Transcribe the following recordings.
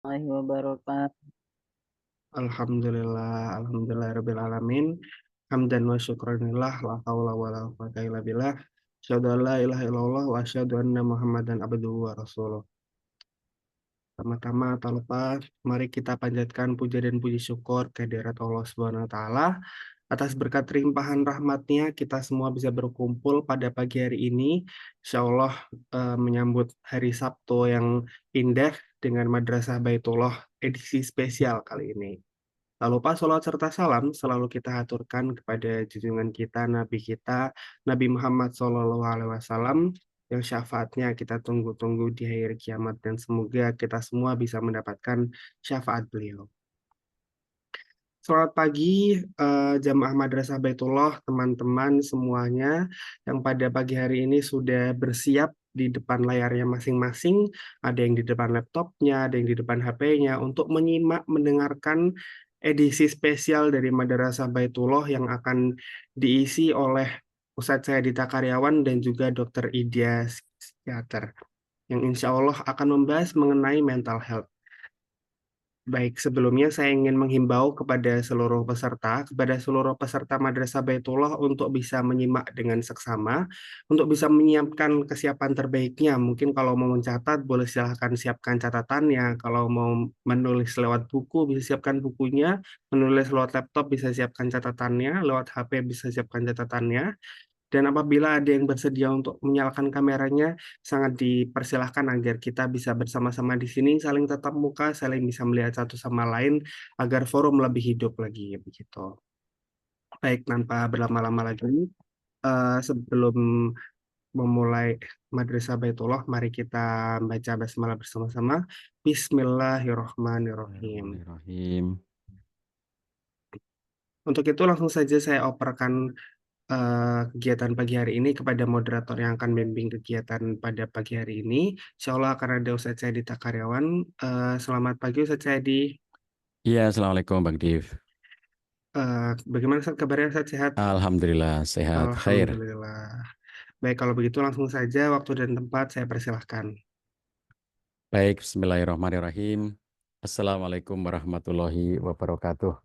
Warahmatullahi wabarakatuh. Alhamdulillah rabbil alamin. Hamdan wa syukranillah la haula wa la quwwata illa billah. Asyhadu an la ilaha illallah wa asyhadu anna Muhammadan abduhu wa rasuluh. Pertama-tama tak lupa mari kita panjatkan puja dan puji syukur kehadirat Allah Subhanahu wa taala atas berkat limpahan rahmatnya kita semua bisa berkumpul pada pagi hari ini. Insya Allah menyambut hari Sabtu yang indah dengan Madrasah Baitullah edisi spesial kali ini. Tak lupa sholawat serta salam selalu kita haturkan kepada junjungan kita, Nabi kita, Nabi Muhammad SAW, yang syafaatnya kita tunggu-tunggu di akhir kiamat dan semoga kita semua bisa mendapatkan syafaat beliau. Selamat pagi jamaah Madrasah Baitullah, teman-teman semuanya yang pada pagi hari ini sudah bersiap di depan layarnya masing-masing, ada yang di depan laptopnya, ada yang di depan HP-nya untuk menyimak, mendengarkan edisi spesial dari Madrasah Baitullah yang akan diisi oleh Ustadz Sayadita Karyawan dan juga Dr. Idya Psikiater yang insya Allah akan membahas mengenai mental health. Baik, sebelumnya saya ingin menghimbau kepada seluruh peserta Madrasah Baitullah untuk bisa menyimak dengan seksama, untuk bisa menyiapkan kesiapan terbaiknya. Mungkin kalau mau mencatat, boleh silahkan siapkan catatannya. Kalau mau menulis lewat buku, bisa siapkan bukunya. Menulis lewat laptop, bisa siapkan catatannya. Lewat HP, bisa siapkan catatannya. Dan apabila ada yang bersedia untuk menyalakan kameranya, sangat dipersilahkan agar kita bisa bersama-sama di sini, saling tatap muka, saling bisa melihat satu sama lain, agar forum lebih hidup lagi, begitu. Baik, tanpa berlama-lama lagi, sebelum memulai Madrasah Baitullah, mari kita baca basmalah bersama-sama. Bismillahirrahmanirrahim. Bismillahirrahmanirrahim. Untuk itu langsung saja saya operkan kegiatan pagi hari ini kepada moderator yang akan membimbing kegiatan pada pagi hari ini. Insya Allah akan ada Ustadz Saidi Takaryawan. Selamat pagi Ustadz Saidi. Iya, Assalamualaikum Bang Div. Bagaimana Ustadz kabarnya Ustadz sehat? Alhamdulillah sehat, khair. Alhamdulillah. Baik, kalau begitu langsung saja waktu dan tempat saya persilahkan. Baik, Bismillahirrahmanirrahim. Assalamualaikum warahmatullahi wabarakatuh.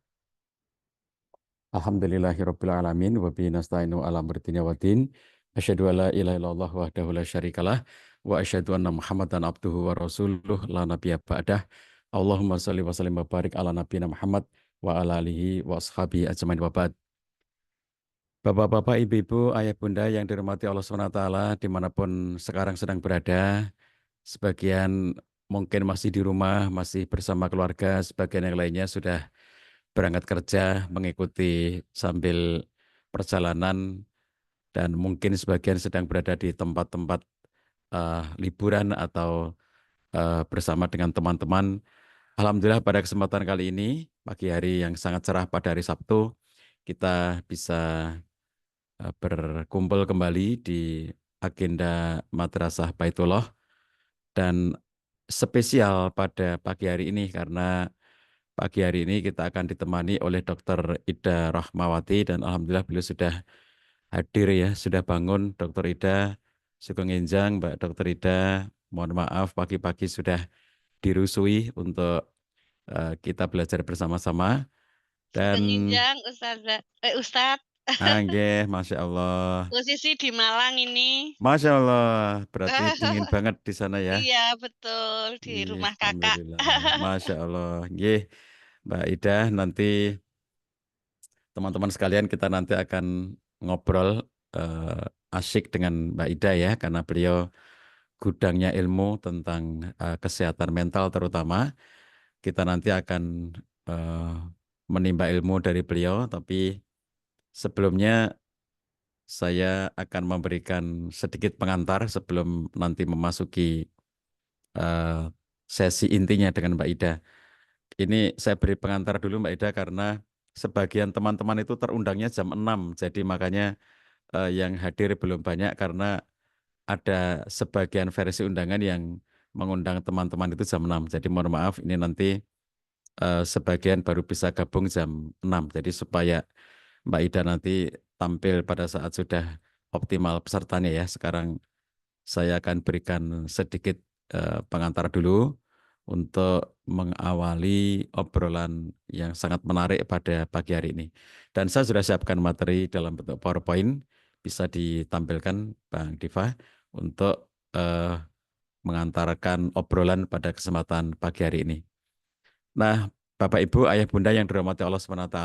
Alhamdulillahirabbil alamin wa bihi nasta'inu ala amri waddin. Asyhadu an la ilaha illallah wahdahu la syarikalah wa asyhadu anna Muhammadan abduhu wa rasuluh la nabiyya ba'dah. Allahumma shalli wa sallim wa barik ala nabiyina Muhammad wa ala alihi wa ashabihi ajmain wa ba'd. Bapak-bapak, ibu-ibu, ayah bunda yang dirahmati Allah SWT dimanapun sekarang sedang berada, sebagian mungkin masih di rumah, masih bersama keluarga, sebagian yang lainnya sudah berangkat kerja, mengikuti sambil perjalanan, dan mungkin sebagian sedang berada di tempat-tempat liburan atau bersama dengan teman-teman. Alhamdulillah pada kesempatan kali ini, pagi hari yang sangat cerah pada hari Sabtu, kita bisa berkumpul kembali di agenda Madrasah Baitullah dan spesial pada pagi hari ini karena pagi hari ini kita akan ditemani oleh Dr. Ida Rahmawati dan alhamdulillah beliau sudah hadir ya, sudah bangun Dr. Ida. Sugeng Enjang Mbak Dr. Ida, mohon maaf pagi-pagi sudah dirusui untuk kita belajar bersama-sama dan Sugeng Injang, Ustadz, Masya Allah. posisi di Malang ini. Masya Allah, berarti dingin banget di sana ya. Iya, betul, di rumah kakak. Alhamdulillah, Masya Allah. Nggih, Mbak Ida, nanti teman-teman sekalian kita nanti akan ngobrol asyik dengan Mbak Ida ya, karena beliau gudangnya ilmu tentang kesehatan mental terutama. Kita nanti akan menimba ilmu dari beliau, tapi sebelumnya saya akan memberikan sedikit pengantar sebelum nanti memasuki sesi intinya dengan Mbak Ida. Ini saya beri pengantar dulu Mbak Ida karena sebagian teman-teman itu terundangnya jam 6. Jadi makanya yang hadir belum banyak karena ada sebagian versi undangan yang mengundang teman-teman itu jam 6. Jadi mohon maaf ini nanti sebagian baru bisa gabung jam 6. Jadi supaya Mbak Ida nanti tampil pada saat sudah optimal pesertanya ya. Sekarang saya akan berikan sedikit pengantar dulu. untuk mengawali obrolan yang sangat menarik pada pagi hari ini. Dan saya sudah siapkan materi dalam bentuk PowerPoint, bisa ditampilkan Bang Diva untuk mengantarkan obrolan pada kesempatan pagi hari ini. Nah, Bapak Ibu, Ayah Bunda yang dirahmati Allah SWT,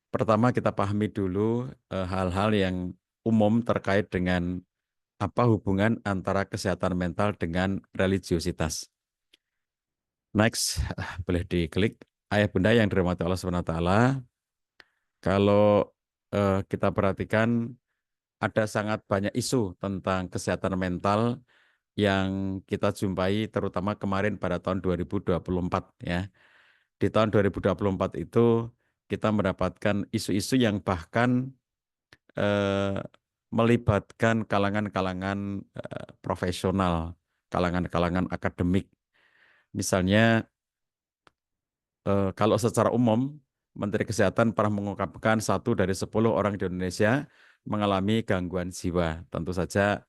pertama kita pahami dulu hal-hal yang umum terkait dengan apa hubungan antara kesehatan mental dengan religiositas. Next, boleh diklik. Ayah Bunda yang dirahmati Allah SWT, kalau kita perhatikan ada sangat banyak isu tentang kesehatan mental yang kita jumpai terutama kemarin pada tahun 2024 ya. Di tahun 2024 itu kita mendapatkan isu-isu yang bahkan melibatkan kalangan-kalangan profesional, kalangan-kalangan akademik. Misalnya kalau secara umum Menteri Kesehatan pernah mengungkapkan 1 dari 10 orang di Indonesia mengalami gangguan jiwa. Tentu saja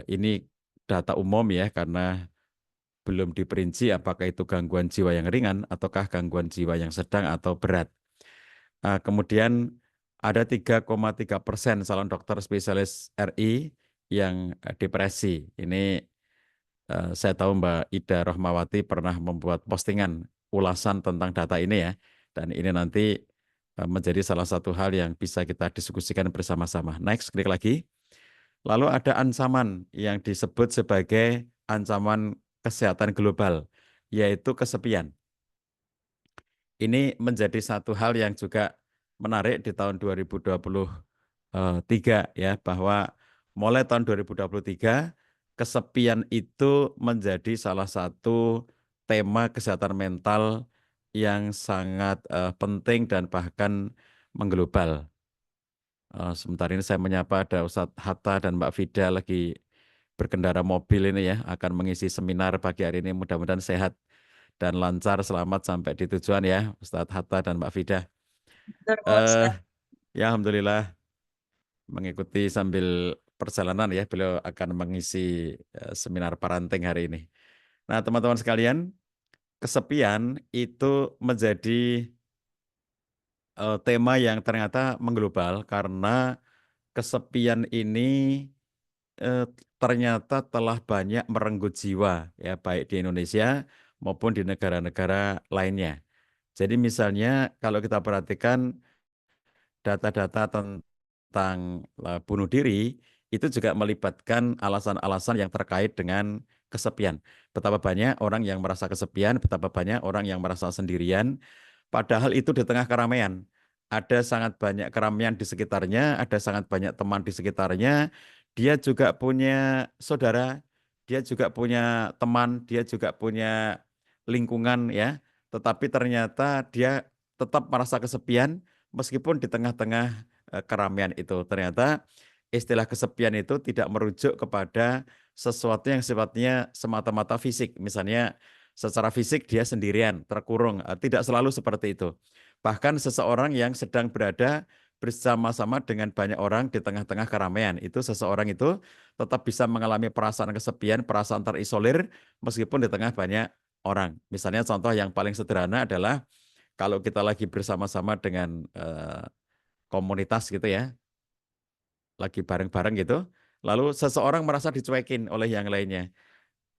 ini data umum ya, karena belum diperinci apakah itu gangguan jiwa yang ringan ataukah gangguan jiwa yang sedang atau berat. Kemudian ada 3,3% calon dokter spesialis RI yang depresi. Ini saya tahu Mbak Ida Rohmawati pernah membuat postingan ulasan tentang data ini ya. Dan ini nanti menjadi salah satu hal yang bisa kita diskusikan bersama-sama. Next, klik lagi. Lalu ada ancaman yang disebut sebagai ancaman kesehatan global, yaitu kesepian. Ini menjadi satu hal yang juga menarik di tahun 2023 ya, bahwa mulai tahun 2023 kesepian itu menjadi salah satu tema kesehatan mental yang sangat penting dan bahkan mengglobal. Sebentar ini saya menyapa ada Ustadz Hatta dan Mbak Fida lagi berkendara mobil ini ya, akan mengisi seminar pagi hari ini. Mudah-mudahan sehat dan lancar, selamat sampai di tujuan ya, Ustadz Hatta dan Mbak Fida. Ya Alhamdulillah mengikuti sambil perjalanan ya, beliau akan mengisi seminar parenting hari ini. Nah teman-teman sekalian, kesepian itu menjadi tema yang ternyata mengglobal karena kesepian ini ternyata telah banyak merenggut jiwa ya, baik di Indonesia maupun di negara-negara lainnya. Jadi misalnya kalau kita perhatikan data-data tentang bunuh diri itu juga melibatkan alasan-alasan yang terkait dengan kesepian. Betapa banyak orang yang merasa kesepian, betapa banyak orang yang merasa sendirian, padahal itu di tengah keramaian. Ada sangat banyak keramaian di sekitarnya, ada sangat banyak teman di sekitarnya, dia juga punya saudara, dia juga punya teman, dia juga punya lingkungan ya, tetapi ternyata dia tetap merasa kesepian meskipun di tengah-tengah keramaian itu. Ternyata istilah kesepian itu tidak merujuk kepada sesuatu yang sifatnya semata-mata fisik. Misalnya secara fisik dia sendirian, terkurung. Tidak selalu seperti itu. Bahkan seseorang yang sedang berada bersama-sama dengan banyak orang di tengah-tengah keramaian, itu seseorang itu tetap bisa mengalami perasaan kesepian, perasaan terisolir meskipun di tengah banyak orang. Misalnya contoh yang paling sederhana adalah kalau kita lagi bersama-sama dengan komunitas gitu ya, lagi bareng-bareng gitu, lalu seseorang merasa dicuekin oleh yang lainnya.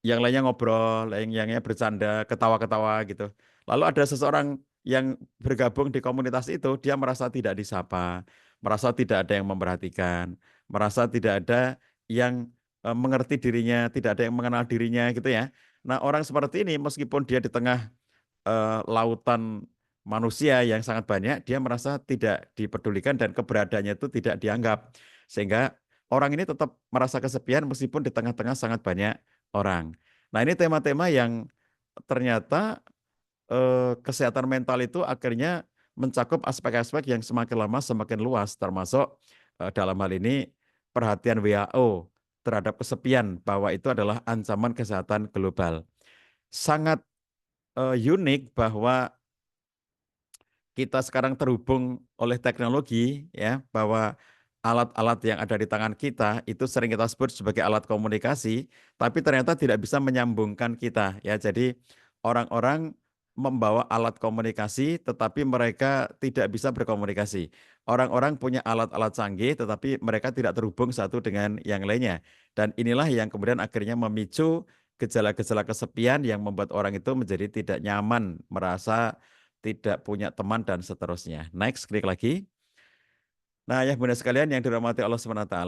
Yang lainnya ngobrol, yang lainnya bercanda, ketawa-ketawa gitu. Lalu ada seseorang yang bergabung di komunitas itu, dia merasa tidak disapa, merasa tidak ada yang memperhatikan, merasa tidak ada yang mengerti dirinya, tidak ada yang mengenal dirinya gitu ya. Nah, orang seperti ini meskipun dia di tengah lautan manusia yang sangat banyak, dia merasa tidak dipedulikan dan keberadaannya itu tidak dianggap. Sehingga orang ini tetap merasa kesepian meskipun di tengah-tengah sangat banyak orang. Nah ini tema-tema yang ternyata kesehatan mental itu akhirnya mencakup aspek-aspek yang semakin lama semakin luas, termasuk dalam hal ini perhatian WHO terhadap kesepian, bahwa itu adalah ancaman kesehatan global. Sangat unik bahwa kita sekarang terhubung oleh teknologi ya, bahwa alat-alat yang ada di tangan kita itu sering kita sebut sebagai alat komunikasi, tapi ternyata tidak bisa menyambungkan kita ya. Jadi orang-orang membawa alat komunikasi tetapi mereka tidak bisa berkomunikasi. Orang-orang punya alat-alat canggih tetapi mereka tidak terhubung satu dengan yang lainnya. Dan inilah yang kemudian akhirnya memicu gejala-gejala kesepian yang membuat orang itu menjadi tidak nyaman, merasa tidak punya teman dan seterusnya. Next, klik lagi. Nah, ya Bunda sekalian yang dirahmati Allah SWT,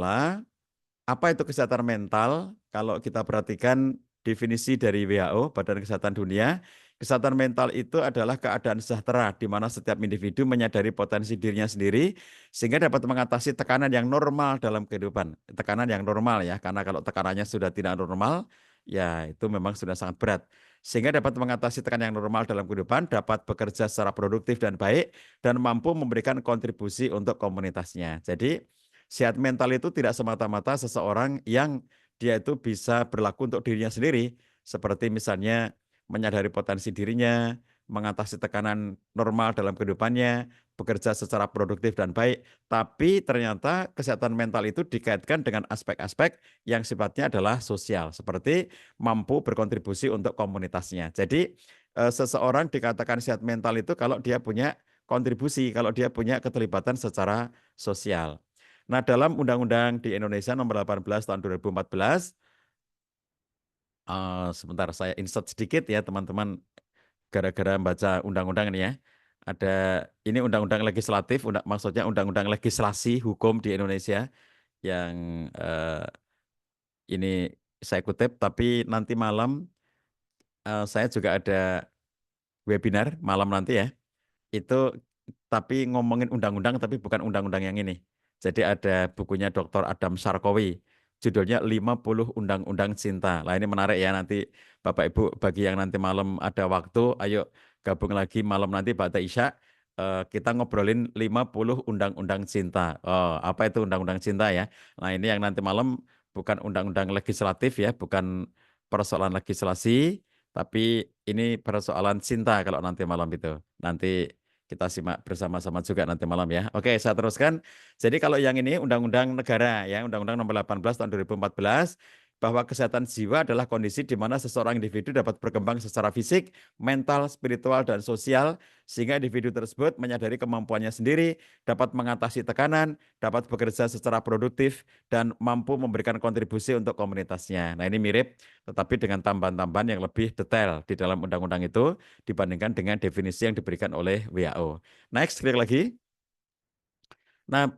apa itu kesehatan mental? Kalau kita perhatikan definisi dari WHO, Badan Kesehatan Dunia, kesehatan mental itu adalah keadaan sejahtera di mana setiap individu menyadari potensi dirinya sendiri sehingga dapat mengatasi tekanan yang normal dalam kehidupan. Tekanan yang normal ya, karena kalau tekanannya sudah tidak normal, ya itu memang sudah sangat berat. Sehingga dapat mengatasi tekanan yang normal dalam kehidupan, dapat bekerja secara produktif dan baik, dan mampu memberikan kontribusi untuk komunitasnya. Jadi, sehat mental itu tidak semata-mata seseorang yang dia itu bisa berlaku untuk dirinya sendiri, seperti misalnya menyadari potensi dirinya, mengatasi tekanan normal dalam kehidupannya, bekerja secara produktif dan baik, tapi ternyata kesehatan mental itu dikaitkan dengan aspek-aspek yang sifatnya adalah sosial, seperti mampu berkontribusi untuk komunitasnya. Jadi seseorang dikatakan sehat mental itu kalau dia punya kontribusi, kalau dia punya keterlibatan secara sosial. Nah, dalam Undang-Undang di Indonesia nomor 18 tahun 2014, sebentar saya insert sedikit ya teman-teman, gara-gara baca undang-undang ini ya. Ini undang-undang legislatif, maksudnya undang-undang legislasi hukum di Indonesia yang ini saya kutip, tapi nanti malam saya juga ada webinar malam nanti ya. Itu tapi ngomongin undang-undang tapi bukan undang-undang yang ini. Jadi ada bukunya Dr. Adam Sarkowi, judulnya 50 Undang-Undang Cinta. Lah ini menarik ya, nanti Bapak Ibu bagi yang nanti malam ada waktu, ayo gabung lagi malam nanti Ba'da Isya, kita ngobrolin 50 Undang-Undang Cinta. Oh, apa itu Undang-Undang Cinta ya? Nah ini yang nanti malam bukan undang-undang legislatif ya, bukan persoalan legislasi, tapi ini persoalan cinta kalau nanti malam itu. Nanti kita simak bersama-sama juga nanti malam ya. Oke, saya teruskan. Jadi kalau yang ini Undang-Undang Negara ya, Undang-Undang Nomor 18 tahun 2014, bahwa kesehatan jiwa adalah kondisi di mana seseorang individu dapat berkembang secara fisik, mental, spiritual, dan sosial, sehingga individu tersebut menyadari kemampuannya sendiri, dapat mengatasi tekanan, dapat bekerja secara produktif, dan mampu memberikan kontribusi untuk komunitasnya. Nah ini mirip, tetapi dengan tambahan-tambahan yang lebih detail di dalam undang-undang itu dibandingkan dengan definisi yang diberikan oleh WHO. Next, klik lagi. Nah,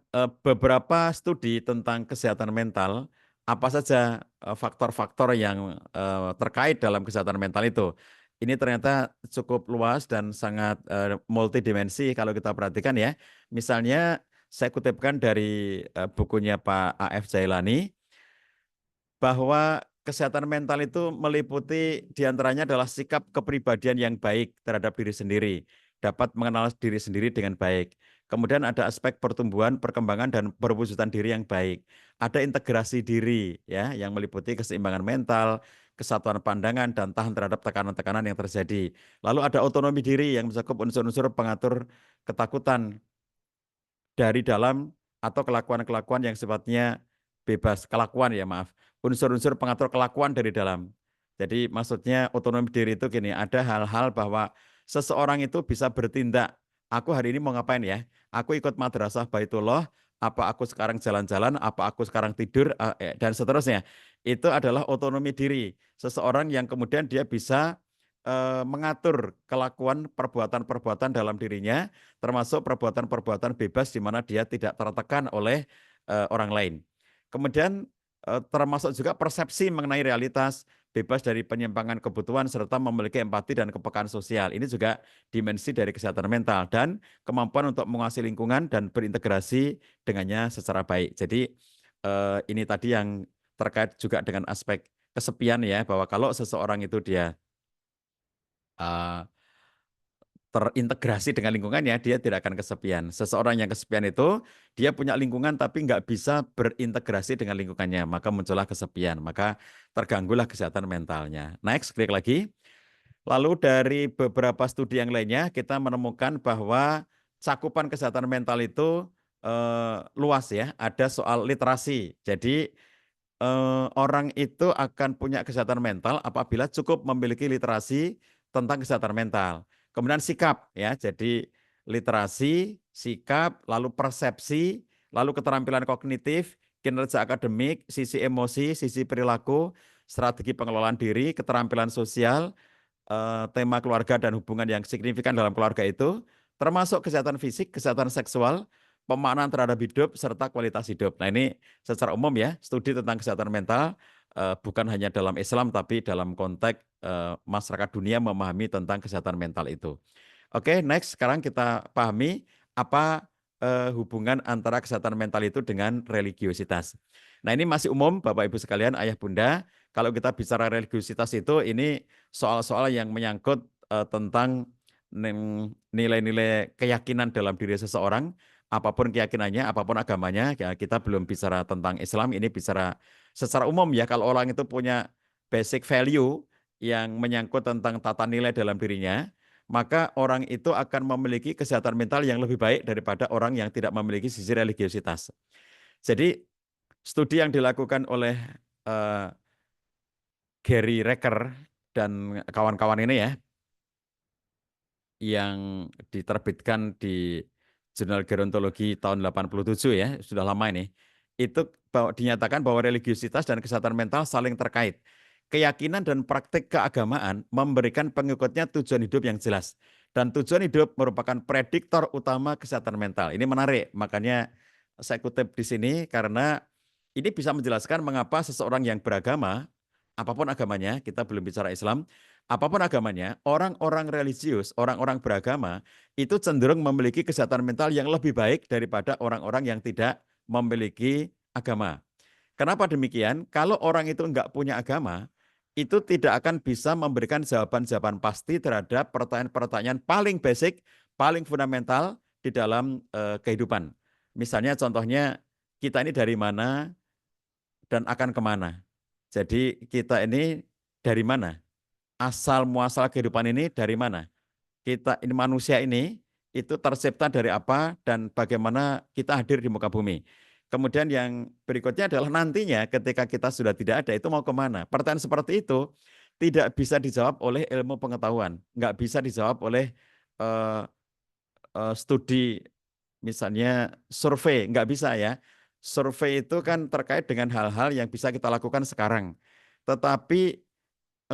beberapa studi tentang kesehatan mental, apa saja faktor-faktor yang terkait dalam kesehatan mental itu. Ini ternyata cukup luas dan sangat multidimensi kalau kita perhatikan ya. Misalnya saya kutipkan dari bukunya Pak A.F. Jailani, bahwa kesehatan mental itu meliputi diantaranya adalah sikap kepribadian yang baik terhadap diri sendiri, dapat mengenal diri sendiri dengan baik. Kemudian ada aspek pertumbuhan, perkembangan, dan perwujudan diri yang baik. Ada integrasi diri ya, yang meliputi keseimbangan mental, kesatuan pandangan, dan tahan terhadap tekanan-tekanan yang terjadi. Lalu ada otonomi diri yang mencakup unsur-unsur pengatur ketakutan dari dalam atau kelakuan-kelakuan yang sifatnya bebas, kelakuan ya maaf, unsur-unsur pengatur kelakuan dari dalam. Jadi maksudnya otonomi diri itu gini, ada hal-hal bahwa seseorang itu bisa bertindak, aku hari ini mau ngapain ya, aku ikut madrasah Baitullah, apa aku sekarang jalan-jalan, apa aku sekarang tidur, dan seterusnya. Itu adalah otonomi diri, seseorang yang kemudian dia bisa mengatur kelakuan perbuatan-perbuatan dalam dirinya, termasuk perbuatan-perbuatan bebas di mana dia tidak tertekan oleh orang lain. Kemudian termasuk juga persepsi mengenai realitas, bebas dari penyimpangan kebutuhan, serta memiliki empati dan kepekaan sosial. Ini juga dimensi dari kesehatan mental dan kemampuan untuk menguasai lingkungan dan berintegrasi dengannya secara baik. Jadi ini tadi yang terkait juga dengan aspek kesepian ya, bahwa kalau seseorang itu dia uh, terintegrasi dengan lingkungannya, dia tidak akan kesepian. Seseorang yang kesepian itu, dia punya lingkungan tapi nggak bisa berintegrasi dengan lingkungannya, maka muncullah kesepian, maka terganggulah kesehatan mentalnya. Next, klik lagi. Lalu dari beberapa studi yang lainnya, kita menemukan bahwa cakupan kesehatan mental itu luas ya, ada soal literasi. Jadi orang itu akan punya kesehatan mental apabila cukup memiliki literasi tentang kesehatan mental. Kemudian sikap ya, jadi literasi, sikap, lalu persepsi, lalu keterampilan kognitif, kinerja akademik, sisi emosi, sisi perilaku, strategi pengelolaan diri, keterampilan sosial, tema keluarga dan hubungan yang signifikan dalam keluarga itu, termasuk kesehatan fisik, kesehatan seksual, pemaknaan terhadap hidup, serta kualitas hidup. Nah ini secara umum ya, studi tentang kesehatan mental bukan hanya dalam Islam, tapi dalam konteks masyarakat dunia memahami tentang kesehatan mental itu. Oke, next sekarang kita pahami apa hubungan antara kesehatan mental itu dengan religiositas. Nah ini masih umum Bapak Ibu sekalian, ayah bunda, kalau kita bicara religiositas itu ini soal-soal yang menyangkut tentang nilai-nilai keyakinan dalam diri seseorang, apapun keyakinannya, apapun agamanya, ya kita belum bicara tentang Islam, ini bicara secara umum ya, kalau orang itu punya basic value yang menyangkut tentang tata nilai dalam dirinya, maka orang itu akan memiliki kesehatan mental yang lebih baik daripada orang yang tidak memiliki sisi religiositas. Jadi studi yang dilakukan oleh Gary Reker dan kawan-kawan ini ya, yang diterbitkan di Jurnal Gerontologi tahun 87 ya, sudah lama ini. Itu dinyatakan bahwa religiositas dan kesehatan mental saling terkait. Keyakinan dan praktik keagamaan memberikan pengikutnya tujuan hidup yang jelas. Dan tujuan hidup merupakan prediktor utama kesehatan mental. Ini menarik, makanya saya kutip di sini karena ini bisa menjelaskan mengapa seseorang yang beragama, apapun agamanya, kita belum bicara Islam, apapun agamanya, orang-orang religius, orang-orang beragama, itu cenderung memiliki kesehatan mental yang lebih baik daripada orang-orang yang tidak memiliki agama. Kenapa demikian? Kalau orang itu enggak punya agama, itu tidak akan bisa memberikan jawaban-jawaban pasti terhadap pertanyaan-pertanyaan paling basic, paling fundamental di dalam kehidupan. Misalnya contohnya, kita ini dari mana dan akan kemana? Jadi kita ini dari mana? Asal muasal kehidupan ini dari mana? Kita ini manusia ini itu tercipta dari apa dan bagaimana kita hadir di muka bumi. Kemudian yang berikutnya adalah nantinya ketika kita sudah tidak ada itu mau kemana? Pertanyaan seperti itu tidak bisa dijawab oleh ilmu pengetahuan, nggak bisa dijawab oleh eh, studi misalnya survei, nggak bisa ya. Survei itu kan terkait dengan hal-hal yang bisa kita lakukan sekarang. Tetapi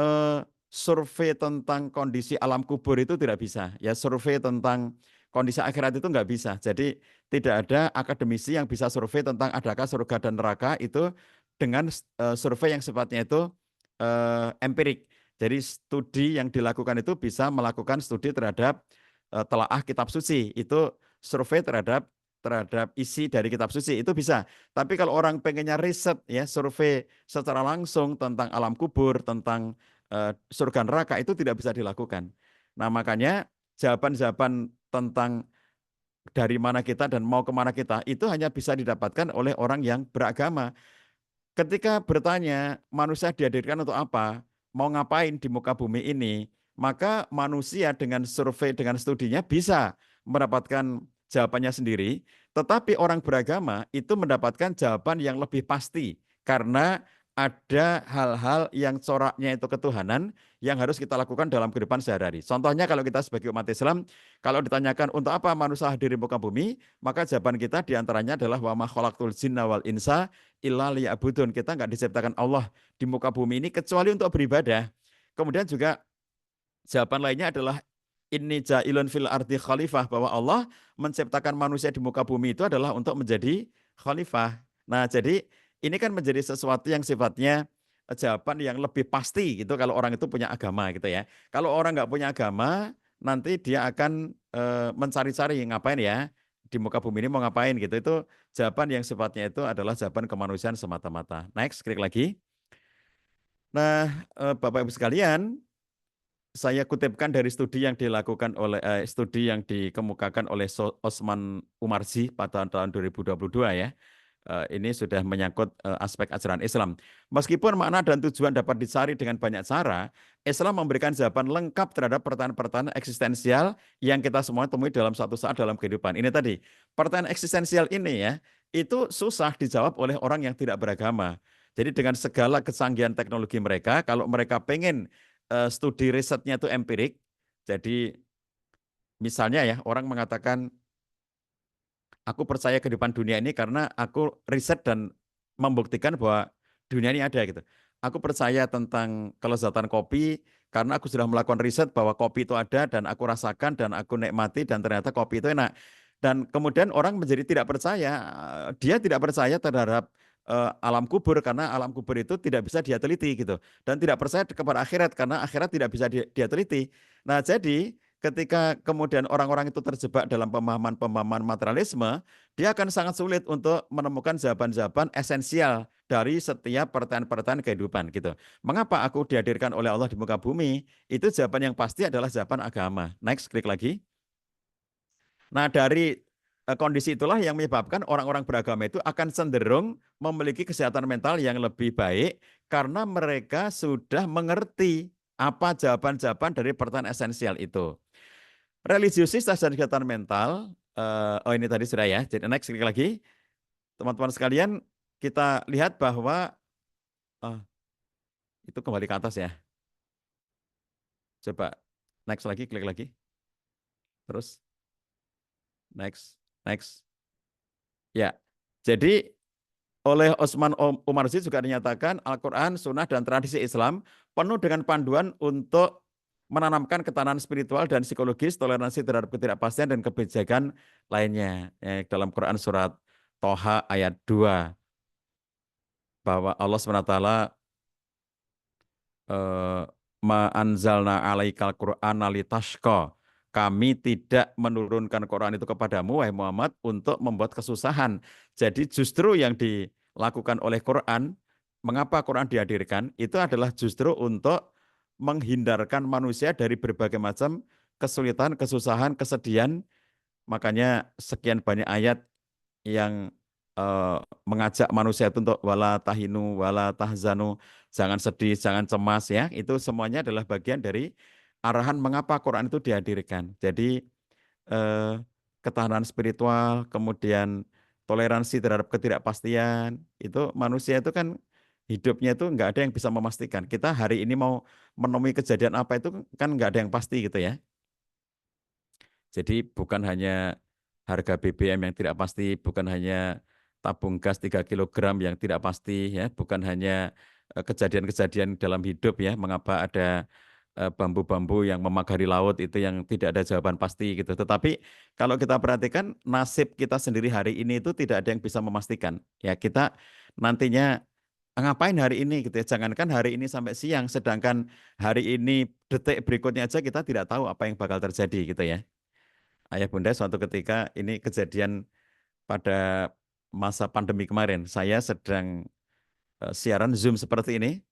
eh, survei tentang kondisi alam kubur itu tidak bisa. Ya survei tentang kondisi akhirat itu nggak bisa. Jadi tidak ada akademisi yang bisa survei tentang adakah surga dan neraka itu dengan survei yang sifatnya itu empirik. Jadi studi yang dilakukan itu bisa melakukan studi terhadap telaah kitab suci. Itu survei terhadap isi dari kitab suci itu bisa. Tapi kalau orang pengennya riset ya survei secara langsung tentang alam kubur, tentang surga neraka itu tidak bisa dilakukan. Nah, makanya jawaban-jawaban tentang dari mana kita dan mau kemana kita itu hanya bisa didapatkan oleh orang yang beragama. Ketika bertanya manusia dihadirkan untuk apa, mau ngapain di muka bumi ini, maka manusia dengan survei, dengan studinya bisa mendapatkan jawabannya sendiri, tetapi orang beragama itu mendapatkan jawaban yang lebih pasti karena ada hal-hal yang coraknya itu ketuhanan yang harus kita lakukan dalam kehidupan sehari-hari. Contohnya kalau kita sebagai umat Islam, kalau ditanyakan untuk apa manusia hadir di muka bumi, maka jawaban kita diantaranya adalah wa ma khalaqtul jinna wal insa illa liya'budun. Kita nggak diciptakan Allah di muka bumi ini kecuali untuk beribadah. Kemudian juga jawaban lainnya adalah inni ja'ilun fil ardi khalifah, bahwa Allah menciptakan manusia di muka bumi itu adalah untuk menjadi khalifah. Nah, jadi ini kan menjadi sesuatu yang sifatnya jawaban yang lebih pasti gitu kalau orang itu punya agama gitu ya. Kalau orang nggak punya agama, nanti dia akan mencari-cari ngapain ya di muka bumi ini mau ngapain gitu. Itu jawaban yang sifatnya itu adalah jawaban kemanusiaan semata-mata. Next, klik lagi. Nah, Bapak Ibu sekalian, saya kutipkan dari studi yang dilakukan oleh studi yang dikemukakan oleh Osman Umarzi pada tahun 2022 ya. ini sudah menyangkut aspek ajaran Islam. Meskipun makna dan tujuan dapat dicari dengan banyak cara, Islam memberikan jawaban lengkap terhadap pertanyaan-pertanyaan eksistensial yang kita semua temui dalam suatu saat dalam kehidupan. Ini tadi, pertanyaan eksistensial ini ya, itu susah dijawab oleh orang yang tidak beragama. Jadi dengan segala kecanggihan teknologi mereka, kalau mereka pengen studi risetnya itu empirik, jadi misalnya ya, orang mengatakan, aku percaya kehidupan dunia ini karena aku riset dan membuktikan bahwa dunia ini ada gitu. Aku percaya tentang kelezatan kopi karena aku sudah melakukan riset bahwa kopi itu ada dan aku rasakan dan aku nikmati dan ternyata kopi itu enak. Dan kemudian orang menjadi tidak percaya, dia tidak percaya terhadap alam kubur karena alam kubur itu tidak bisa dia teliti gitu. Dan tidak percaya kepada akhirat karena akhirat tidak bisa dia teliti. Nah, jadi ketika kemudian orang-orang itu terjebak dalam pemahaman-pemahaman materialisme, dia akan sangat sulit untuk menemukan jawaban-jawaban esensial dari setiap pertanyaan-pertanyaan kehidupan gitu. Mengapa aku dihadirkan oleh Allah di muka bumi? Itu jawaban yang pasti adalah jawaban agama. Next, klik lagi. Nah, dari kondisi itulah yang menyebabkan orang-orang beragama itu akan cenderung memiliki kesehatan mental yang lebih baik karena mereka sudah mengerti apa jawaban-jawaban dari pertanyaan esensial itu. Religiusitas dan kesehatan mental, oh ini tadi sudah ya, jadi next sekali lagi. Teman-teman sekalian, kita lihat bahwa, itu kembali ke atas ya. Coba, next lagi, klik lagi. Terus, next. Ya, jadi oleh Osman Umarzi juga dinyatakan Al-Quran, Sunnah, dan tradisi Islam penuh dengan panduan untuk menanamkan ketahanan spiritual dan psikologis, toleransi terhadap ketidakpastian dan kebijakan lainnya. Dalam Quran surat Toha ayat 2, bahwa Allah SWT ma anzalna alaikal Qur'ana litashqa. Kami tidak menurunkan Quran itu kepadamu, wahai Muhammad, untuk membuat kesusahan. Jadi justru yang dilakukan oleh Quran, mengapa Quran dihadirkan, itu adalah justru untuk menghindarkan manusia dari berbagai macam kesulitan, kesusahan, kesedihan. Makanya sekian banyak ayat yang mengajak manusia itu untuk wala tahinu, wala tahzanu, jangan sedih, jangan cemas ya. Itu semuanya adalah bagian dari arahan mengapa Quran itu dihadirkan. Jadi ketahanan spiritual, kemudian toleransi terhadap ketidakpastian, itu manusia itu kan hidupnya itu nggak ada yang bisa memastikan. Kita hari ini mau menemui kejadian apa itu kan nggak ada yang pasti gitu ya. Jadi bukan hanya harga BBM yang tidak pasti, bukan hanya tabung gas 3 kilogram yang tidak pasti ya, bukan hanya kejadian-kejadian dalam hidup ya, mengapa ada bambu-bambu yang memagari laut itu yang tidak ada jawaban pasti gitu. Tetapi kalau kita perhatikan nasib kita sendiri hari ini itu tidak ada yang bisa memastikan. Ya, kita nantinya ngapain hari ini gitu ya. Jangankan hari ini sampai siang, sedangkan hari ini detik berikutnya aja kita tidak tahu apa yang bakal terjadi gitu ya. Ayah bunda suatu ketika ini kejadian pada masa pandemi kemarin. Saya sedang siaran Zoom seperti ini.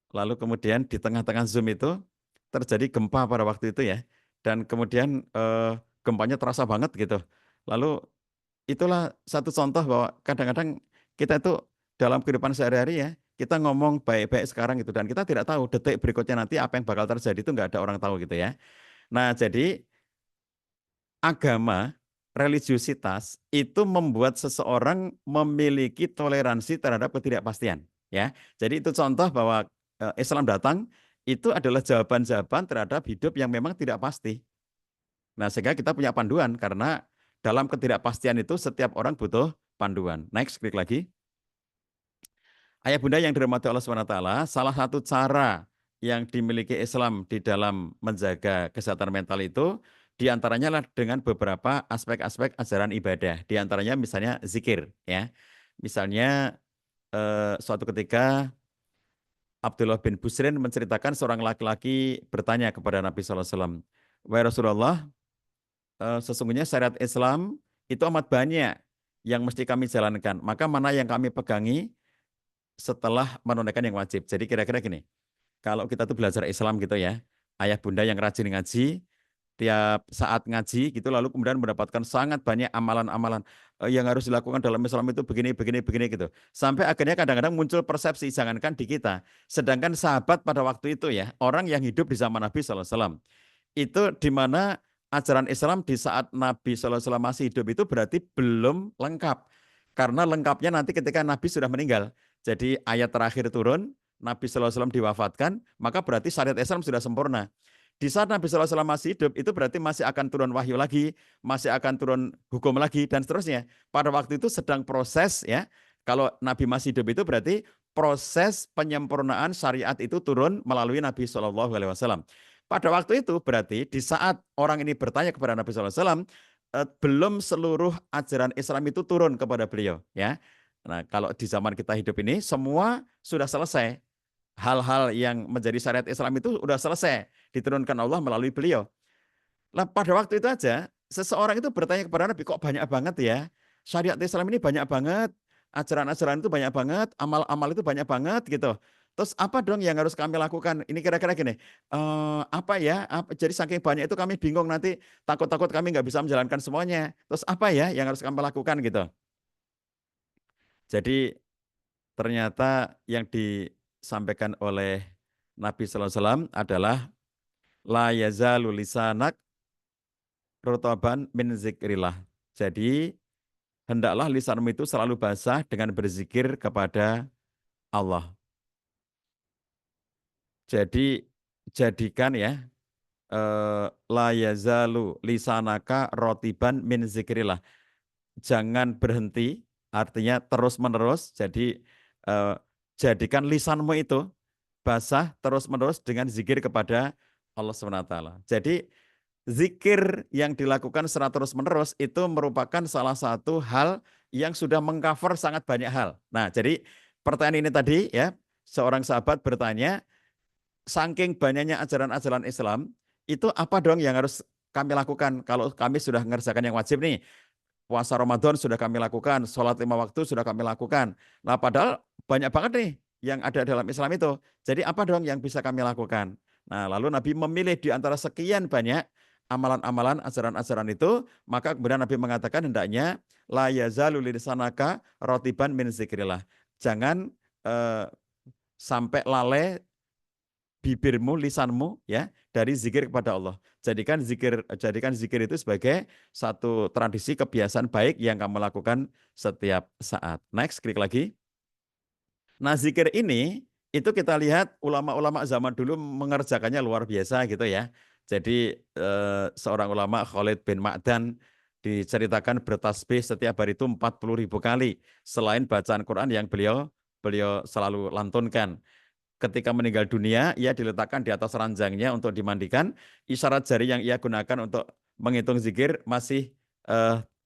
Lalu kemudian di tengah-tengah Zoom itu terjadi gempa pada waktu itu ya. Dan kemudian gempanya terasa banget gitu. Lalu itulah satu contoh bahwa kadang-kadang kita itu dalam kehidupan sehari-hari ya, kita ngomong baik-baik sekarang gitu. Dan kita tidak tahu detik berikutnya nanti apa yang bakal terjadi itu nggak ada orang tahu gitu ya. Nah jadi agama, religiusitas itu membuat seseorang memiliki toleransi terhadap ketidakpastian, ya. Jadi itu contoh bahwa Islam datang itu adalah jawaban-jawaban terhadap hidup yang memang tidak pasti. Nah, sehingga kita punya panduan karena dalam ketidakpastian itu setiap orang butuh panduan. Next, klik lagi. Ayah bunda yang dirahmati Allah SWT, salah satu cara yang dimiliki Islam di dalam menjaga kesehatan mental itu diantaranya adalah dengan beberapa aspek-aspek ajaran ibadah. Di antaranya misalnya zikir, ya. Misalnya suatu ketika Abdullah bin Busrin menceritakan seorang laki-laki bertanya kepada Nabi SAW, wahai Rasulullah, sesungguhnya syariat Islam itu amat banyak yang mesti kami jalankan. Maka mana yang kami pegangi setelah menunaikan yang wajib. Jadi kira-kira gini, kalau kita tuh belajar Islam gitu ya, ayah bunda yang rajin ngaji, tiap saat ngaji gitu, lalu kemudian mendapatkan sangat banyak amalan-amalan yang harus dilakukan dalam Islam itu begini gitu. Sampai akhirnya kadang-kadang muncul persepsi, jangankan di kita, sedangkan sahabat pada waktu itu ya, orang yang hidup di zaman Nabi SAW, itu di mana ajaran Islam di saat Nabi SAW masih hidup itu berarti belum lengkap. Karena lengkapnya nanti ketika Nabi sudah meninggal. Jadi ayat terakhir turun, Nabi SAW diwafatkan, maka berarti syariat Islam sudah sempurna. Di saat Nabi SAW masih hidup, itu berarti masih akan turun wahyu lagi, masih akan turun hukum lagi, dan seterusnya. Pada waktu itu sedang proses ya, kalau Nabi masih hidup itu berarti proses penyempurnaan syariat itu turun melalui Nabi SAW. Pada waktu itu berarti di saat orang ini bertanya kepada Nabi SAW, belum seluruh ajaran Islam itu turun kepada beliau. Ya. Nah, kalau di zaman kita hidup ini, semua sudah selesai. Hal-hal yang menjadi syariat Islam itu sudah selesai diturunkan Allah melalui beliau. Nah, pada waktu itu aja seseorang itu bertanya kepada Nabi, kok banyak banget ya? Syariat Islam ini banyak banget, ajaran-ajaran itu banyak banget, amal-amal itu banyak banget gitu. Terus apa dong yang harus kami lakukan? Ini kira-kira gini, apa ya? Jadi saking banyak itu kami bingung nanti takut-takut kami nggak bisa menjalankan semuanya. Terus apa ya yang harus kami lakukan gitu? Jadi ternyata yang disampaikan oleh Nabi SAW adalah la yazalu lisanak rotoban min zikrillah. Jadi hendaklah lisanmu itu selalu basah dengan berzikir kepada Allah. Jadi jadikan ya la yazalu lisanaka rotiban min zikrillah. Jangan berhenti, artinya terus-menerus. Jadi jadikan lisanmu itu basah terus-menerus dengan zikir kepada Allah SWT. Jadi zikir yang dilakukan secara terus-menerus itu merupakan salah satu hal yang sudah mengcover sangat banyak hal. Nah, jadi pertanyaan ini tadi ya, seorang sahabat bertanya, saking banyaknya ajaran-ajaran Islam, itu apa dong yang harus kami lakukan kalau kami sudah mengerjakan yang wajib nih? Puasa Ramadan sudah kami lakukan, sholat 5 waktu sudah kami lakukan. Nah, padahal banyak banget nih yang ada dalam Islam itu. Jadi apa dong yang bisa kami lakukan? Nah, lalu Nabi memilih di antara sekian banyak amalan-amalan, ajaran-ajaran itu, maka kemudian Nabi mengatakan hendaknya la yazalu lisanaka rotiban min zikrillah. Jangan sampai lalai bibirmu, lisanmu ya dari zikir kepada Allah. Jadikan zikir itu sebagai satu tradisi kebiasaan baik yang kamu lakukan setiap saat. Next, klik lagi. Nah, zikir ini itu kita lihat ulama-ulama zaman dulu mengerjakannya luar biasa gitu ya. Jadi seorang ulama Khalid bin Ma'dan diceritakan bertasbih setiap hari itu 40.000 kali selain bacaan Quran yang beliau selalu lantunkan. Ketika meninggal dunia, ia diletakkan di atas ranjangnya untuk dimandikan. Isyarat jari yang ia gunakan untuk menghitung zikir masih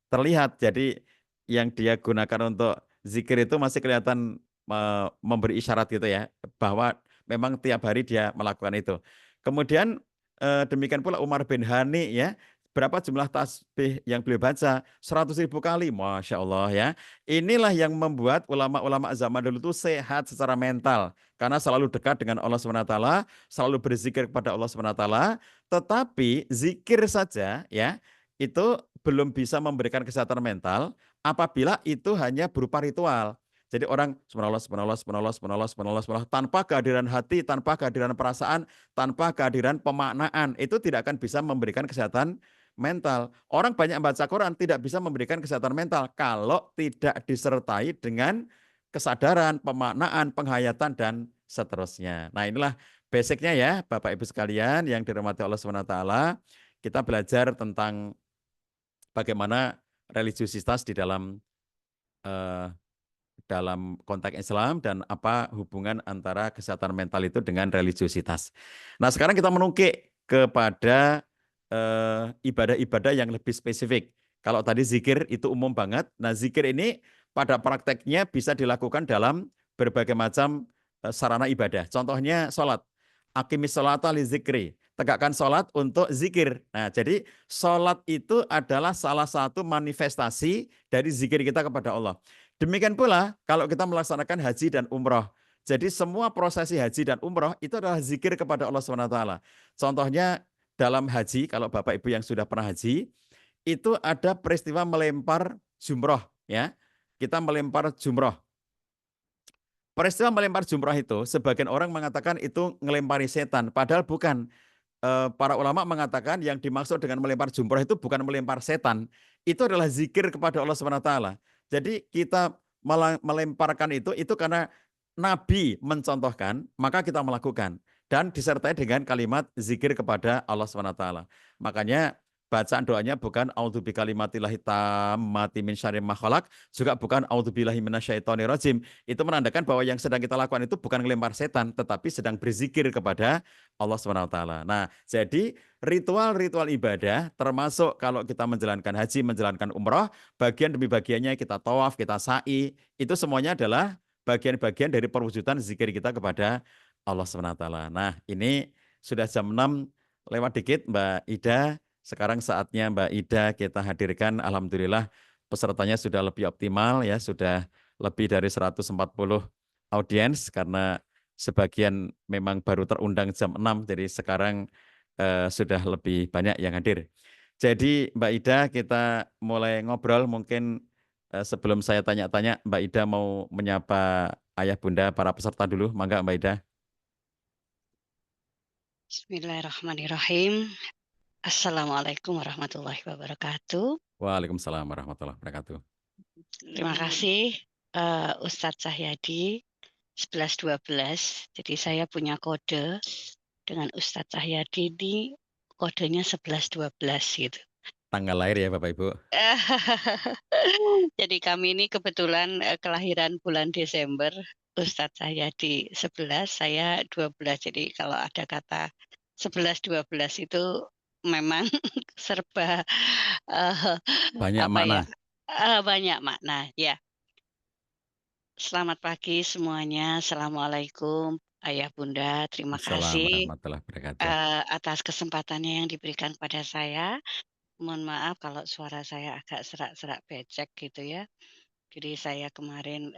terlihat. Jadi yang dia gunakan untuk zikir itu masih kelihatan memberi isyarat gitu ya, bahwa memang tiap hari dia melakukan itu. Kemudian demikian pula Umar bin Hani ya, berapa jumlah tasbih yang beliau baca? 100.000 kali, Masya Allah ya. Inilah yang membuat ulama-ulama zaman dulu itu sehat secara mental. Karena selalu dekat dengan Allah SWT, selalu berzikir kepada Allah SWT. Tetapi zikir saja ya, itu belum bisa memberikan kesehatan mental apabila itu hanya berupa ritual. Jadi orang subhanallah, subhanallah, subhanallah, subhanallah, subhanallah, subhanallah, tanpa kehadiran hati, tanpa kehadiran perasaan, tanpa kehadiran pemaknaan, itu tidak akan bisa memberikan kesehatan mental. Orang banyak baca Quran tidak bisa memberikan kesehatan mental kalau tidak disertai dengan kesadaran, pemaknaan, penghayatan, dan seterusnya. Nah, inilah basicnya ya, Bapak Ibu sekalian yang dirahmati Allah SWT. Kita belajar tentang bagaimana religiusitas di dalam konteks Islam dan apa hubungan antara kesehatan mental itu dengan religiusitas. Nah, sekarang kita menukik kepada ibadah-ibadah yang lebih spesifik. Kalau tadi zikir itu umum banget. Nah, zikir ini pada prakteknya bisa dilakukan dalam berbagai macam sarana ibadah. Contohnya sholat. Aqimis sholata li zikri. Tegakkan sholat untuk zikir. Nah, jadi sholat itu adalah salah satu manifestasi dari zikir kita kepada Allah. Demikian pula kalau kita melaksanakan haji dan umroh. Jadi semua prosesi haji dan umroh itu adalah zikir kepada Allah SWT. Contohnya dalam haji, kalau Bapak Ibu yang sudah pernah haji, itu ada peristiwa melempar jumroh, ya. Kita melempar jumroh. Peristiwa melempar jumroh itu, sebagian orang mengatakan itu ngelempari setan, padahal bukan. Para ulama mengatakan yang dimaksud dengan melempar jumroh itu bukan melempar setan, itu adalah zikir kepada Allah Subhanahu wa taala. Jadi kita melemparkan itu karena Nabi mencontohkan, maka kita melakukan dan disertai dengan kalimat zikir kepada Allah Subhanahu wa taala. Makanya bacaan doanya bukan a'udzu bikalimatillahi tammati min syarri ma khalaq, juga bukan a'udzubillahi minasyaitonirrajim. Itu menandakan bahwa yang sedang kita lakukan itu bukan melempar setan, tetapi sedang berzikir kepada Allah Subhanahu wa taala. Nah, jadi ritual-ritual ibadah termasuk kalau kita menjalankan haji, menjalankan umroh, bagian demi bagiannya kita tawaf, kita sa'i, itu semuanya adalah bagian-bagian dari perwujudan zikir kita kepada Allah Subhanahu wa taala. Nah, ini sudah jam 6 lewat dikit Mbak Ida. Sekarang saatnya Mbak Ida kita hadirkan. Alhamdulillah pesertanya sudah lebih optimal ya, sudah lebih dari 140 audiens karena sebagian memang baru terundang jam 6, jadi sekarang sudah lebih banyak yang hadir. Jadi Mbak Ida kita mulai ngobrol, mungkin sebelum saya tanya-tanya, Mbak Ida mau menyapa ayah bunda para peserta dulu, mangga Mbak Ida. Bismillahirrahmanirrahim. Assalamualaikum warahmatullahi wabarakatuh. Waalaikumsalam warahmatullahi wabarakatuh. Terima kasih Ustadz Cahyadi 1112. Jadi saya punya kode dengan Ustadz Cahyadi ini kodenya 1112 gitu. Tanggal lahir ya Bapak Ibu. Jadi kami ini kebetulan kelahiran bulan Desember. Ustadz Cahyadi 11, saya 12. Jadi kalau ada kata 11-12 itu memang serba Banyak apa ya? makna. Banyak makna ya. Selamat pagi semuanya. Assalamualaikum Ayah Bunda. Terima Assalamualaikum kasih warahmatullahi wabarakatuh. atas kesempatannya yang diberikan pada saya. Mohon maaf kalau suara saya agak serak-serak becek gitu ya. Jadi saya kemarin